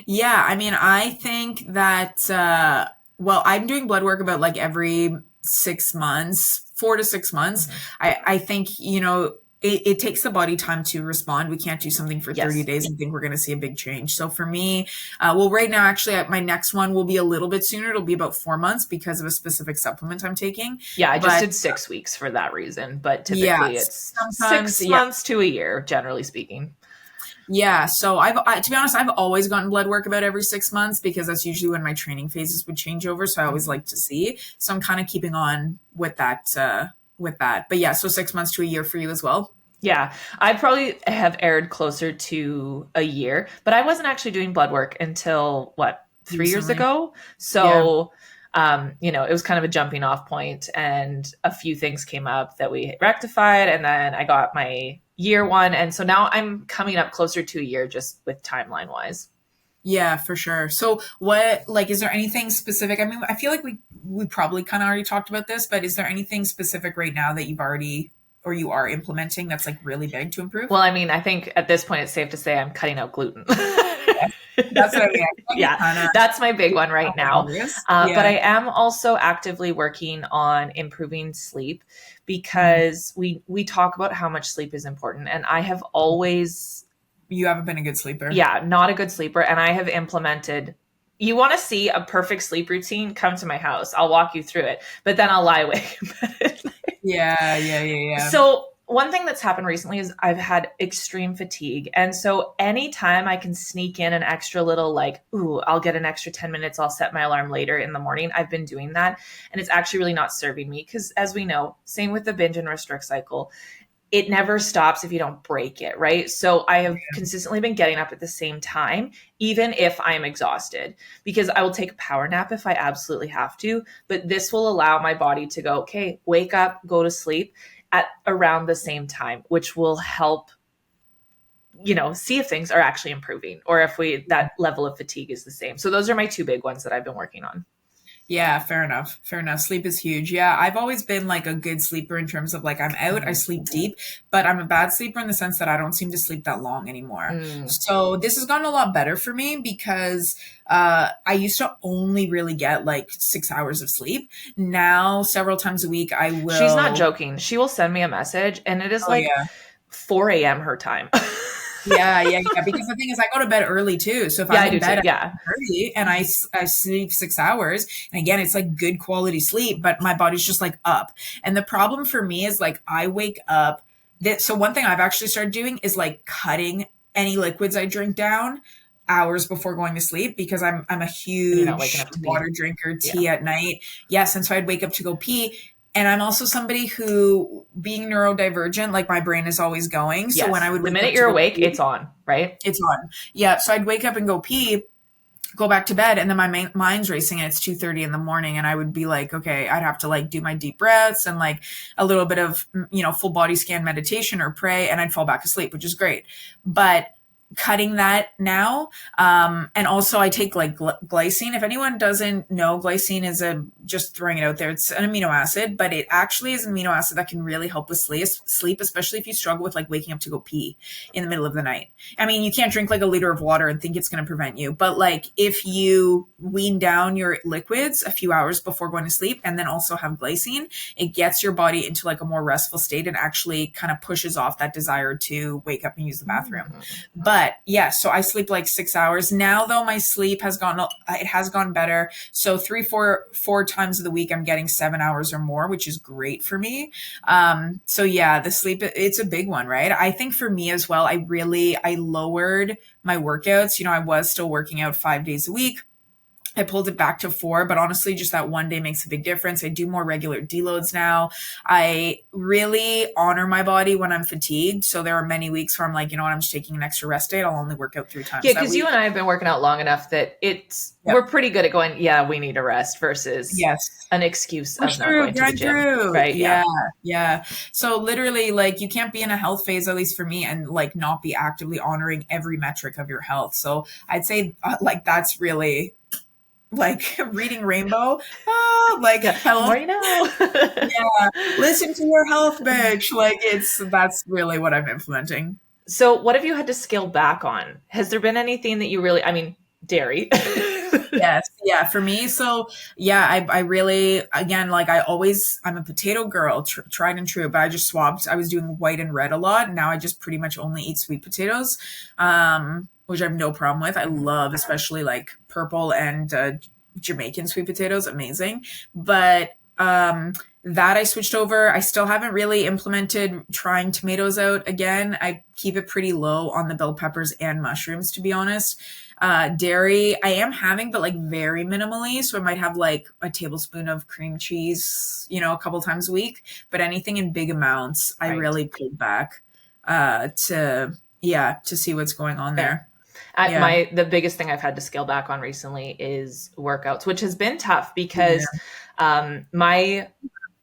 Yeah, I mean, I think that. Well, I'm doing blood work about like every 6 months, 4 to 6 months. I think, you know, it takes the body time to respond. We can't do something for 30 days and think we're going to see a big change. So for me, right now, actually, my next one will be a little bit sooner. It'll be about 4 months because of a specific supplement I'm taking. Yeah, I just did 6 weeks for that reason. But typically it's 6 months to a year, generally speaking. Yeah. So to be honest, I've always gotten blood work about every 6 months because that's usually when my training phases would change over. So I always like to see. So I'm kind of keeping on with that, But yeah, so 6 months to a year for you as well. Yeah, I probably have erred closer to a year, but I wasn't actually doing blood work until 3 years ago. So it was kind of a jumping off point, and a few things came up that we rectified, and then I got my year one. And so now I'm coming up closer to a year just with timeline wise. Yeah, for sure. So what, like, is there anything specific? I mean, I feel like we probably kind of already talked about this, but is there anything specific right now that you've already or you are implementing that's like really big to improve? Well, I mean, I think at this point it's safe to say I'm cutting out gluten. That's what I mean. Yeah, that's my big one right now. But I am also actively working on improving sleep, because we talk about how much sleep is important, and I have always... You haven't been a good sleeper. Yeah, not a good sleeper. And I have implemented, you want to see a perfect sleep routine, come to my house. I'll walk you through it, but then I'll lie awake. Yeah. So one thing that's happened recently is I've had extreme fatigue. And so anytime I can sneak in an extra little, like, ooh, I'll get an extra 10 minutes, I'll set my alarm later in the morning, I've been doing that. And it's actually really not serving me, because as we know, same with the binge and restrict cycle, it never stops if you don't break it, right? So I have consistently been getting up at the same time, even if I'm exhausted, because I will take a power nap if I absolutely have to. But this will allow my body to go, okay, wake up, go to sleep at around the same time, which will help, see if things are actually improving, or if that level of fatigue is the same. So those are my two big ones that I've been working on. Yeah, fair enough. Sleep is huge. Yeah, I've always been like a good sleeper in terms of like I'm out, I sleep deep, but I'm a bad sleeper in the sense that I don't seem to sleep that long anymore. So this has gotten a lot better for me, because I used to only really get like 6 hours of sleep. Now, several times a week, I will... She's not joking. She will send me a message, and it is 4 a.m. her time. Yeah. Because the thing is, I go to bed early too. So if I'm in bed early and I sleep 6 hours, and again, it's like good quality sleep, but my body's just like up. And the problem for me is like I wake up. So one thing I've actually started doing is like cutting any liquids I drink down hours before going to sleep, because I'm a huge water drinker, tea at night. Yes, and so I'd wake up to go pee. And I'm also somebody who, being neurodivergent, like my brain is always going. So when I would... The minute you're awake, it's on, right? It's on. Yeah. So I'd wake up and go pee, go back to bed, and then my mind's racing, and it's 2:30 in the morning. And I would be like, okay, I'd have to like do my deep breaths and like a little bit of, full body scan meditation or pray, and I'd fall back asleep, which is great. But cutting that now. And also I take like glycine. If anyone doesn't know, glycine is just throwing it out there, it's an amino acid, but it actually is an amino acid that can really help with sleep, especially if you struggle with like waking up to go pee in the middle of the night. I mean, you can't drink like a liter of water and think it's going to prevent you, but like if you wean down your liquids a few hours before going to sleep, and then also have glycine, it gets your body into like a more restful state and actually kind of pushes off that desire to wake up and use the bathroom. But yeah, so I sleep like 6 hours now, though. My sleep has gone better. So 4 times of the week, I'm getting 7 hours or more, which is great for me. So yeah, the sleep, it's a big one, right? I think for me as well, I lowered my workouts. I was still working out 5 days a week. I pulled it back to 4, but honestly, just that one day makes a big difference. I do more regular deloads now. I really honor my body when I'm fatigued. So there are many weeks where I'm like, I'm just taking an extra rest day. I'll only work out 3 times. Yeah, because you and I have been working out long enough that we're pretty good at going, we need a rest versus an excuse of not going to the gym. Right? Yeah. So literally, like, you can't be in a health phase, at least for me, and like not be actively honoring every metric of your health. So I'd say that's really... like reading Rainbow, hello. More you know. Listen to your health, bitch. Like that's really what I'm implementing. So what have you had to scale back on? Has there been anything that you really, dairy? Yes. Yeah. For me. So yeah, I really, again, like I'm a potato girl, tried and true, but I just swapped. I was doing white and red a lot. And now I just pretty much only eat sweet potatoes. Which I have no problem with. I love, especially like purple and Jamaican sweet potatoes. Amazing. But that I switched over. I still haven't really implemented trying tomatoes out again. I keep it pretty low on the bell peppers and mushrooms, to be honest. Dairy, I am having, but like very minimally. So I might have like a tablespoon of cream cheese, a couple times a week. But anything in big amounts, I really pulled back to see what's going on there. The biggest thing I've had to scale back on recently is workouts, which has been tough because my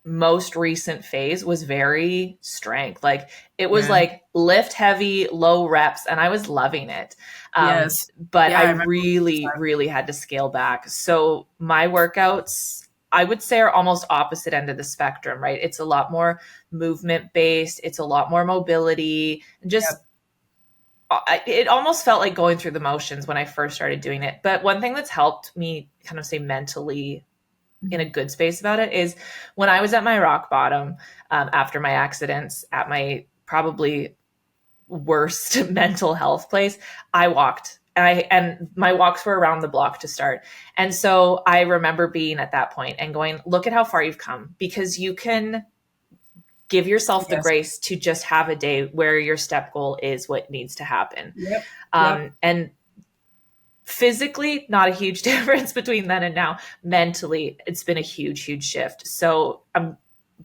most recent phase was very strength. Like it was like lift heavy, low reps, and I was loving it. But I really had to scale back. So my workouts, I would say, are almost opposite end of the spectrum, right? It's a lot more movement based. It's a lot more mobility. Just it almost felt like going through the motions when I first started doing it. But one thing that's helped me kind of stay mentally in a good space about it is when I was at my rock bottom after my accidents, at my probably worst mental health place, I walked. And my walks were around the block to start. And so I remember being at that point and going, look at how far you've come, because you can give yourself the grace to just have a day where your step goal is what needs to happen. And physically, not a huge difference between then and now. Mentally, it's been a huge shift. So I'm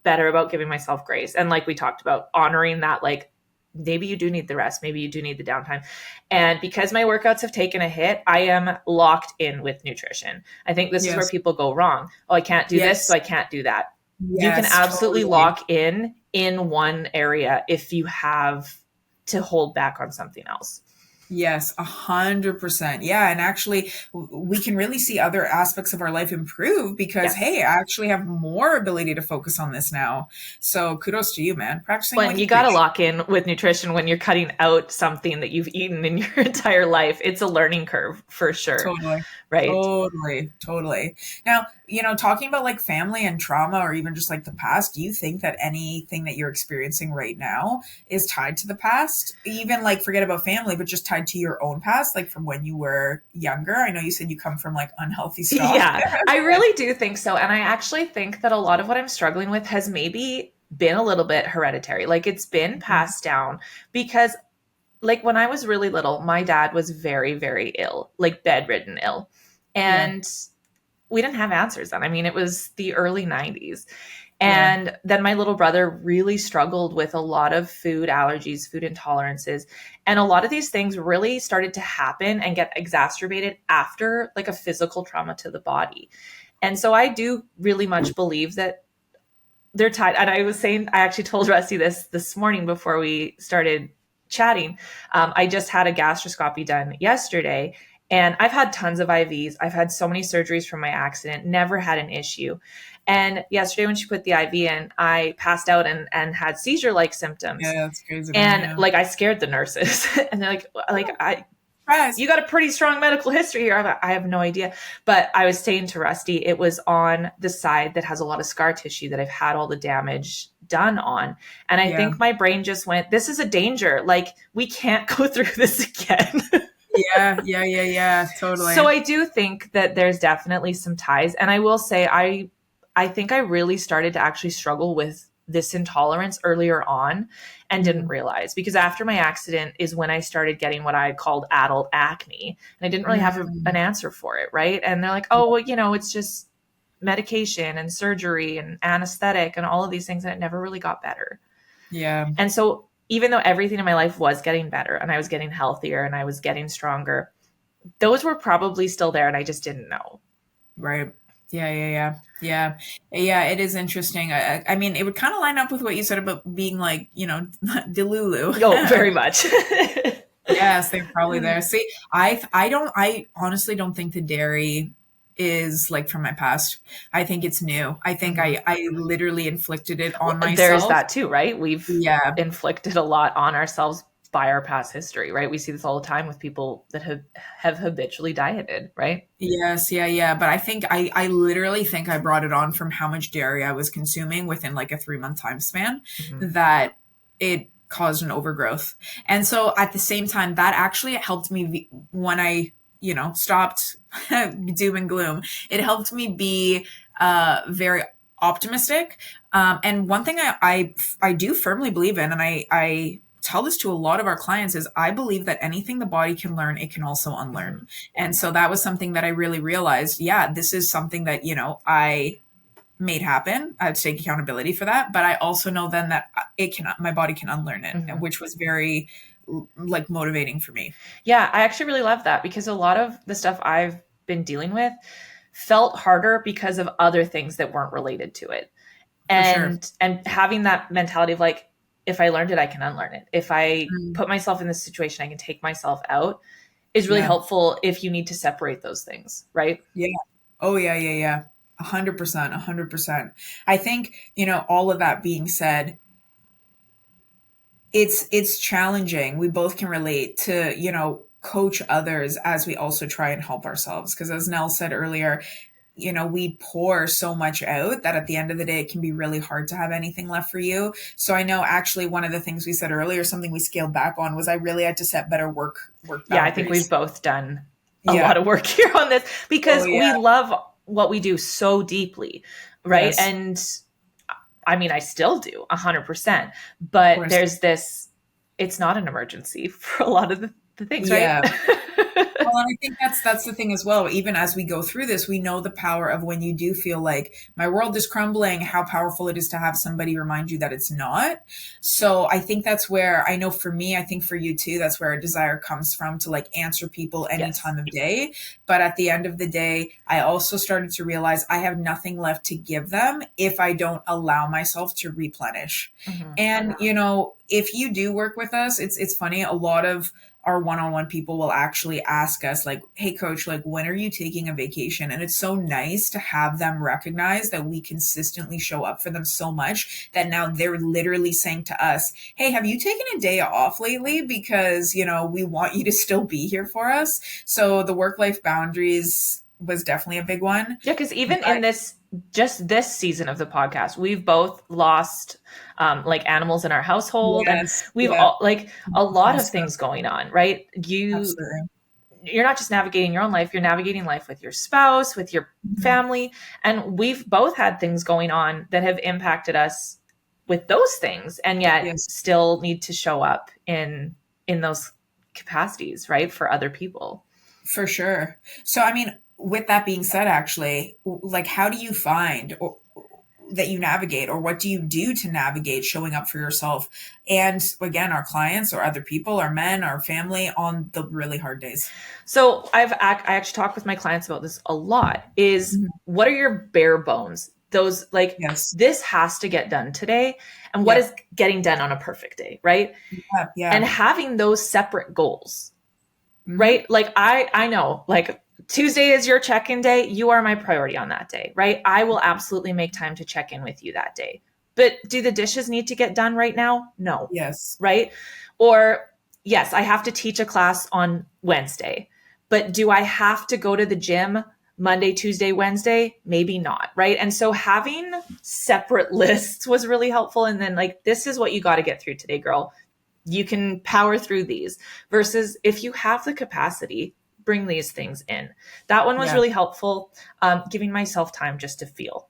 better about giving myself grace. And like we talked about, honoring that, like, maybe you do need the rest. Maybe you do need the downtime. And because my workouts have taken a hit, I am locked in with nutrition. I think this is where people go wrong. Oh, I can't do this, so I can't do that. You can absolutely lock in one area if you have to hold back on something else. Yes, 100%. Yeah. And actually we can really see other aspects of our life improve because, hey, I actually have more ability to focus on this now. So kudos to you, man. Practicing. When you got to lock in with nutrition when you're cutting out something that you've eaten in your entire life. It's a learning curve for sure. Totally. Right. Totally. Now, talking about like family and trauma or even just like the past, do you think that anything that you're experiencing right now is tied to the past? Even like forget about family, but just tied to your own past, like from when you were younger? I know you said you come from like unhealthy stuff. Yeah, I really do think so. And I actually think that a lot of what I'm struggling with has maybe been a little bit hereditary. Like it's been passed down because like when I was really little, my dad was very, very ill, like bedridden ill. And we didn't have answers then. I mean, it was the early 90s. And then my little brother really struggled with a lot of food allergies, food intolerances. And a lot of these things really started to happen and get exacerbated after like a physical trauma to the body. And so I do really much believe that they're tied. And I was saying, I actually told Rusty this morning before we started chatting. I just had a gastroscopy done yesterday. And I've had tons of IVs. I've had so many surgeries from my accident, never had an issue. And yesterday when she put the IV in, I passed out and had seizure-like symptoms. Yeah, that's crazy. And like I scared the nurses. And they're you got a pretty strong medical history here. I have no idea. But I was saying to Rusty, it was on the side that has a lot of scar tissue that I've had all the damage done on. And I think my brain just went, this is a danger. Like we can't go through this again. Yeah, totally. So I do think that there's definitely some ties. And I will say, I think I really started to actually struggle with this intolerance earlier on and didn't realize, because after my accident is when I started getting what I called adult acne. And I didn't really have an answer for it. Right. And they're like, oh, well, it's just medication and surgery and anesthetic and all of these things. And it never really got better. Yeah. And so even though everything in my life was getting better and I was getting healthier and I was getting stronger, those were probably still there and I just didn't know. Right. Yeah. It is interesting. I mean, it would kind of line up with what you said about being like, Delulu. Oh, very much. Yes, they're probably there. See, I honestly don't think the dairy is like from my past. I think it's new. I think I literally inflicted it on myself. There's that too, right? We've inflicted a lot on ourselves by our past history, right? We see this all the time with people that have habitually dieted, right? Yes, yeah. But I think I literally think I brought it on from how much dairy I was consuming within like a 3-month time span, that it caused an overgrowth. And so at the same time, that actually helped me when I stopped doom and gloom. It helped me be very optimistic. And one thing I do firmly believe in, and I tell this to a lot of our clients, is I believe that anything the body can learn, it can also unlearn. And so that was something that I really realized. Yeah, this is something that, made happen. I take accountability for that, but I also know then that my body can unlearn it, Mm-hmm. which was very like motivating for me. Yeah, I actually really love that, because a lot of the stuff I've been dealing with felt harder because of other things that weren't related to it. And having that mentality of like, if I learned it, I can unlearn it. If I put myself in this situation, I can take myself out, is really helpful if you need to separate those things, right? Yeah. Oh yeah. 100%, 100%. I think, all of that being said, it's challenging. We both can relate to, coach others as we also try and help ourselves. Because as Nell said earlier, we pour so much out that at the end of the day, it can be really hard to have anything left for you. So I know actually one of the things we said earlier, something we scaled back on, was I really had to set better work boundaries. Yeah, I think we've both done a lot of work here on this, because we love what we do so deeply, right? Yes. And I mean, I still do 100%, but there's this, it's not an emergency for a lot of the things, right? Well, and I think that's the thing as well. Even as we go through this, we know the power of when you do feel like my world is crumbling, how powerful it is to have somebody remind you that it's not. So I think that's where, I know for me, I think for you too, that's where a desire comes from, to like answer people any time of day. But at the end of the day, I also started to realize I have nothing left to give them if I don't allow myself to replenish. Mm-hmm. And, if you do work with us, it's funny. A lot of our one-on-one people will actually ask us like, hey coach, like when are you taking a vacation? And it's so nice to have them recognize that we consistently show up for them so much that now they're literally saying to us, hey, have you taken a day off lately? Because, we want you to still be here for us. So the work-life boundaries was definitely a big one. Yeah, because even in this season of the podcast, we've both lost like animals in our household, and we've all like a lot of things going on, right? You're not just navigating your own life, you're navigating life with your spouse, with your family. And we've both had things going on that have impacted us with those things, and yet still need to show up in those capacities, right? For other people. For sure. So, I mean, with that being said, actually, like, how do you find that you navigate, or what do you do to navigate showing up for yourself and, again, our clients or other people, our men, our family, on the really hard days? So I actually talk with my clients about this a lot, is what are your bare bones? Those like, this has to get done today. And what is getting done on a perfect day, right? Yeah. And having those separate goals, right? Like I know, like, Tuesday is your check-in day. You are my priority on that day, right? I will absolutely make time to check in with you that day. But do the dishes need to get done right now? No. Yes. Right? Or yes, I have to teach a class on Wednesday, but do I have to go to the gym Monday, Tuesday, Wednesday? Maybe not, right? And so having separate lists was really helpful. And then like, this is what you got to get through today, girl. You can power through these, versus if you have the capacity, bring these things in. That one was really helpful. Giving myself time just to feel.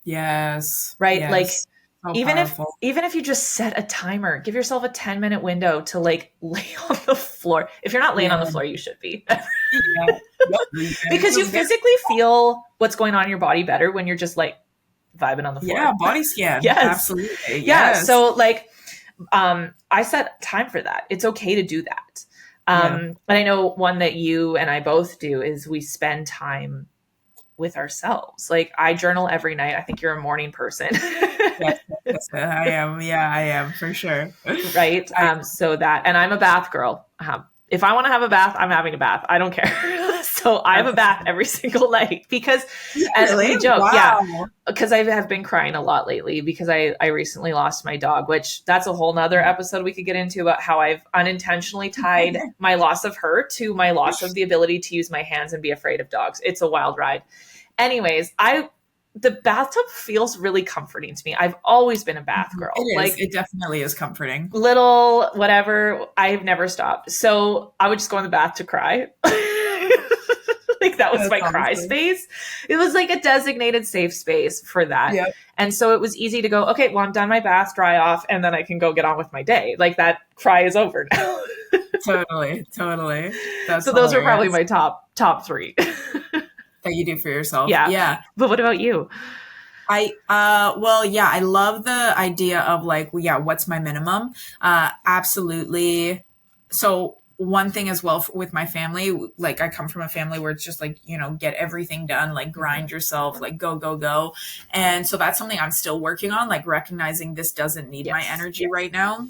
Yes. Right. Yes. Like so even powerful. if you just set a timer, give yourself a 10-minute window to like lay on the floor. If you're not laying on the floor, you should be. Because you physically feel what's going on in your body better when you're just like vibing on the floor. Yeah. Body scan. Yes. Absolutely. Yeah. So like, I set time for that. It's okay to do that. And I know one that you and I both do is we spend time with ourselves. Like I journal every night. I think you're a morning person. Yes, I am. Yeah, I am for sure. Right. So that, and I'm a bath girl. If I want to have a bath, I'm having a bath. I don't care. So I have a bath every single night because, as we joke, because I have been crying a lot lately because I recently lost my dog, which that's a whole nother episode we could get into about how I've unintentionally tied my loss of her to my loss of the ability to use my hands and be afraid of dogs. It's a wild ride. Anyways, the bathtub feels really comforting to me. I've always been a bath girl. It definitely is comforting. Little, whatever. I've never stopped. So I would just go in the bath to cry. Like that was my cry space. It was like a designated safe space for that. Yep. And so it was easy to go, okay, well, I'm done my bath, dry off, and then I can go get on with my day. Like that cry is over now. Totally. That's so those are probably my top three. That you do for yourself. Yeah. But what about you? Well, yeah, I love the idea of like, well, yeah, what's my minimum? Absolutely. So one thing as well with my family, like I come from a family where it's just like, get everything done, like grind yourself, like go, go, go. And so that's something I'm still working on, like recognizing this doesn't need my energy right now.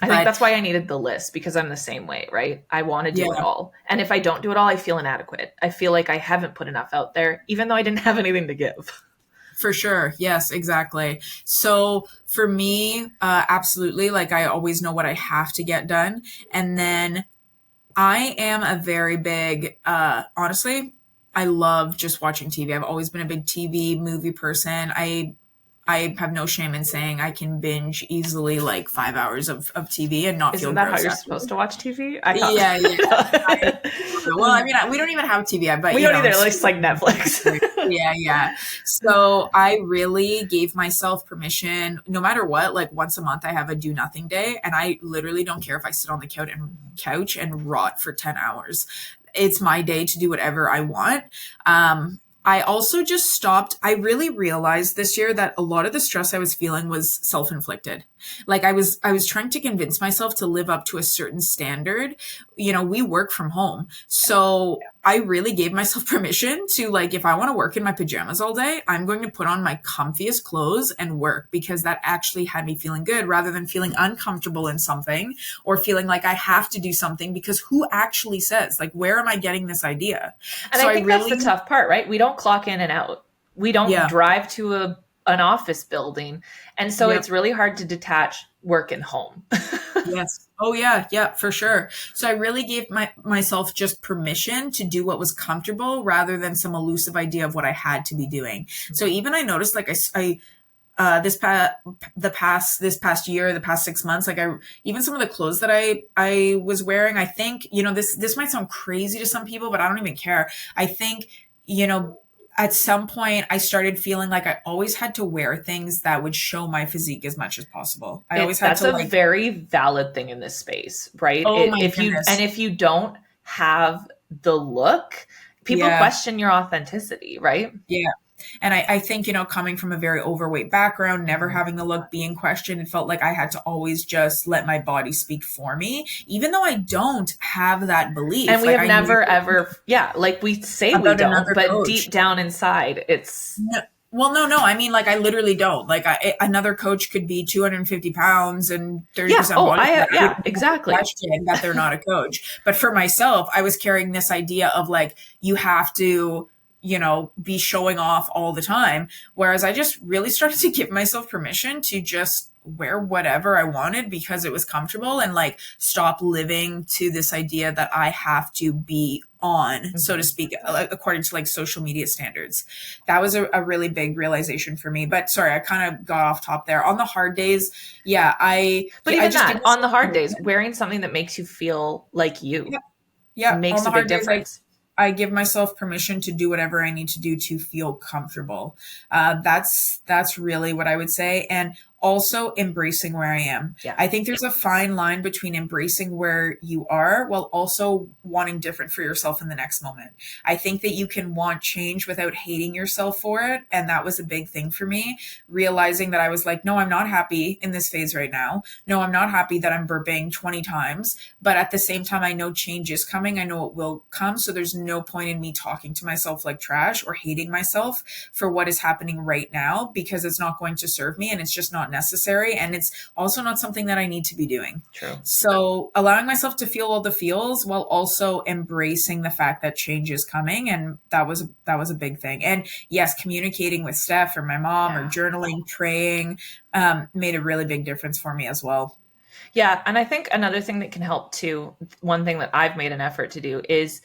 I think that's why I needed the list, because I'm the same way, right? I want to do it all. And if I don't do it all, I feel inadequate. I feel like I haven't put enough out there, even though I didn't have anything to give. For sure. Yes, exactly. So for me, absolutely. Like I always know what I have to get done. And then I am a very big, honestly, I love just watching TV. I've always been a big TV movie person. I have no shame in saying I can binge easily like 5 hours of TV and not feel gross. Isn't that how you're supposed to watch TV? Yeah. Well, I mean, we don't even have TV, but we don't either. It's like Netflix. Yeah. So I really gave myself permission, no matter what, like once a month I have a do nothing day, and I literally don't care if I sit on the couch and rot for 10 hours. It's my day to do whatever I want. I also just stopped. I really realized this year that a lot of the stress I was feeling was self-inflicted. Like I was trying to convince myself to live up to a certain standard. We work from home. So I really gave myself permission to, like, if I want to work in my pajamas all day, I'm going to put on my comfiest clothes and work, because that actually had me feeling good rather than feeling uncomfortable in something or feeling like I have to do something, because who actually says, like, where am I getting this idea? And so I think that's the tough part, right? We don't clock in and out. We don't drive to an office building. And so it's really hard to detach work and home. Yes. Oh yeah, for sure. So I really gave myself just permission to do what was comfortable rather than some elusive idea of what I had to be doing. So even I noticed, like this past year, the past 6 months, like even some of the clothes that I was wearing, I think, this might sound crazy to some people, but I don't even care. I think, at some point I started feeling like I always had to wear things that would show my physique as much as possible. That's a very valid thing in this space, right? Oh my goodness. If you don't have the look, people question your authenticity, right? Yeah. And I think, coming from a very overweight background, never having the look being questioned, it felt like I had to always just let my body speak for me, even though I don't have that belief. And we have never, ever, like we say we don't, but deep down inside, it's... No. I mean, like, I literally don't. Like, another coach could be 250 pounds and 30% body. Exactly. Question that they're not a coach. But for myself, I was carrying this idea of, like, you have to, be showing off all the time. Whereas I just really started to give myself permission to just wear whatever I wanted because it was comfortable, and like stop living to this idea that I have to be on, so to speak, according to like social media standards. That was a really big realization for me. But sorry, I kind of got off top there. On the hard days, on the hard days, wearing something that makes you feel like you makes a big difference. I give myself permission to do whatever I need to do to feel comfortable. That's really what I would say. And also embracing where I am. Yeah. I think there's a fine line between embracing where you are while also wanting different for yourself in the next moment. I think that you can want change without hating yourself for it. And that was a big thing for me, realizing that I was like, no, I'm not happy in this phase right now. No, I'm not happy that I'm burping 20 times. But at the same time, I know change is coming. I know it will come. So there's no point in me talking to myself like trash or hating myself for what is happening right now, because it's not going to serve me and it's just not necessary. And it's also not something that I need to be doing. True. So allowing myself to feel all the feels while also embracing the fact that change is coming. And that was a big thing. And yes, communicating with Steph or my mom or journaling, praying, made a really big difference for me as well. Yeah. And I think another thing that can help too, one thing that I've made an effort to do is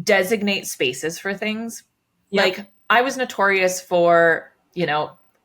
designate spaces for things. Yep. Like I was notorious for,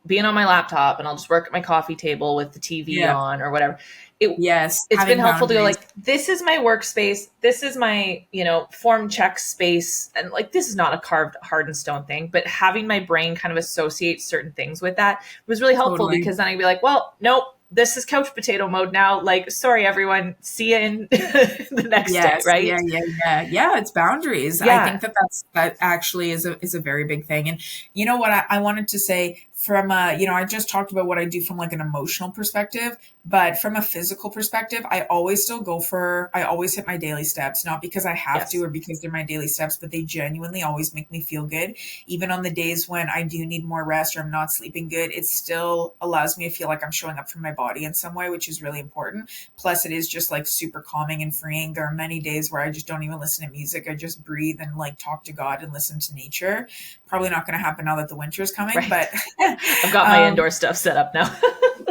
being on my laptop and I'll just work at my coffee table with the TV on or whatever. It's been helpful to go like, this is my workspace. This is my, form check space. And like, this is not a carved hard and stone thing, but having my brain kind of associate certain things with that was really helpful because then I'd be like, well, nope, this is couch potato mode now. Like, sorry, everyone. See you in the next day, right? Yeah. It's boundaries. Yeah. I think that actually is a very big thing. And you know what I wanted to say from I just talked about what I do from like an emotional perspective, but from a physical perspective, I always hit my daily steps, not because I have to or because they're my daily steps, but they genuinely always make me feel good. Even on the days when I do need more rest or I'm not sleeping good, it still allows me to feel like I'm showing up for my body in some way, which is really important. Plus it is just like super calming and freeing. There are many days where I just don't even listen to music. I just breathe and like talk to God and listen to nature. Probably not going to happen now that the winter is coming, but I've got my indoor stuff set up now.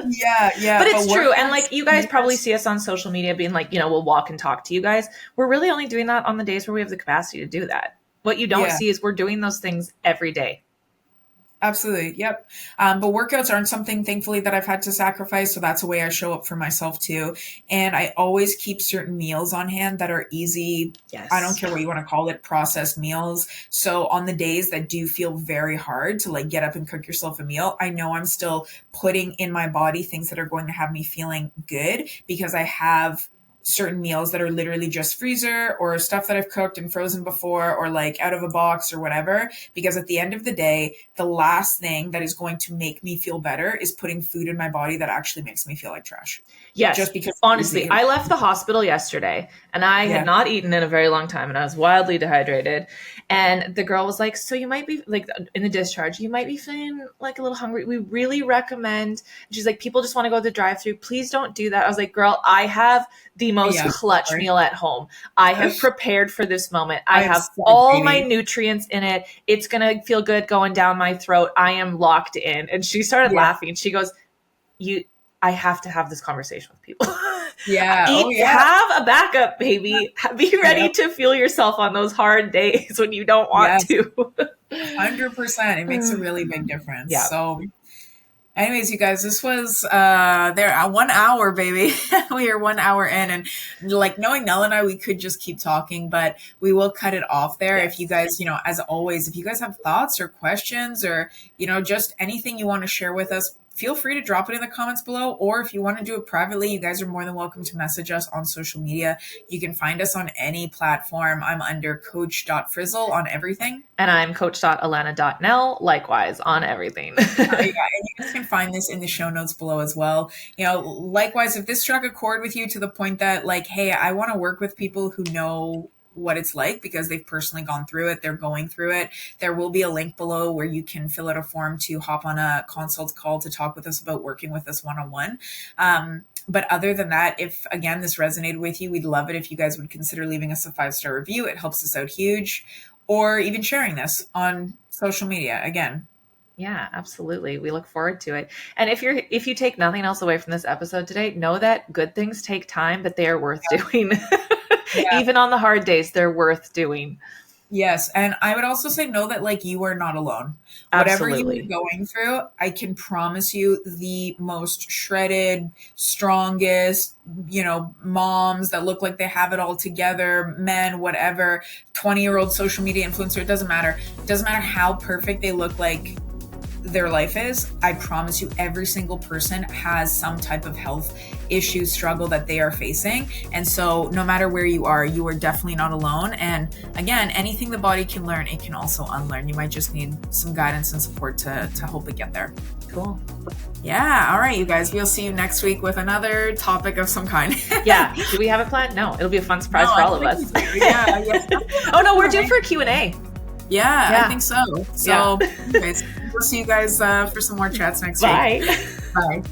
Yeah. But it's true. And like, you guys probably see us on social media being like, we'll walk and talk to you guys. We're really only doing that on the days where we have the capacity to do that. What you don't see is we're doing those things every day. Absolutely. Yep. But workouts aren't something, thankfully, that I've had to sacrifice. So that's a way I show up for myself too. And I always keep certain meals on hand that are easy. Yes. I don't care what you want to call it, processed meals. So on the days that do feel very hard to like get up and cook yourself a meal, I know I'm still putting in my body things that are going to have me feeling good because I have certain meals that are literally just freezer or stuff that I've cooked and frozen before or like out of a box or whatever. Because at the end of the day, the last thing that is going to make me feel better is putting food in my body that actually makes me feel like trash. Yes. Just because honestly, I left the hospital yesterday and I had not eaten in a very long time and I was wildly dehydrated. And the girl was like, so you might be like in the discharge, you might be feeling like a little hungry. We really recommend. She's like, people just want to go to the drive-thru. Please don't do that. I was like, girl, I have the most clutch meal at home. I have prepared for this moment. I have all my nutrients in it. It's going to feel good going down my throat. I am locked in. And she started laughing. She goes, I have to have this conversation with people. Have a backup, baby. Be ready to feel yourself on those hard days when you don't want to. 100%. It makes a really big difference. Yeah. So anyways, you guys, this was 1 hour, baby. We are 1 hour in, and like knowing Nell and I, we could just keep talking, but we will cut it off there. If you guys, as always, if you guys have thoughts or questions or, just anything you want to share with us, feel free to drop it in the comments below. Or if you want to do it privately, you guys are more than welcome to message us on social media. You can find us on any platform. I'm under coach.frizzle on everything. And I'm coach.alana.nell, likewise on everything. And you guys can find this in the show notes below as well. Likewise, if this struck a chord with you to the point that like, hey, I want to work with people who know what it's like because they've personally gone through it, they're going through it, there will be a link below where you can fill out a form to hop on a consult call to talk with us about working with us one-on-one. But other than that, if again this resonated with you, we'd love it if you guys would consider leaving us a 5-star review. It helps us out huge. Or even sharing this on social media again. Yeah, absolutely. We look forward to it. And if you take nothing else away from this episode today, know that good things take time, but they are worth doing. Even on the hard days, they're worth doing. Yes. And I would also say, know that like you are not alone. Absolutely. Whatever you're going through, I can promise you the most shredded, strongest, moms that look like they have it all together, men, whatever, 20-year-old social media influencer, it doesn't matter. It doesn't matter how perfect they look like their life is. I promise you every single person has some type of health issue, struggle that they are facing. And so no matter where you are definitely not alone. And again, anything the body can learn, it can also unlearn. You might just need some guidance and support to help it get there. Cool. Yeah. All right, you guys, we'll see you next week with another topic of some kind. Yeah. Do we have it planned? No, it'll be a fun surprise for all of us. Yeah. Oh no, we're due for a Q&A. Yeah, I think so. So anyways, we'll see you guys for some more chats next week. Bye. Bye.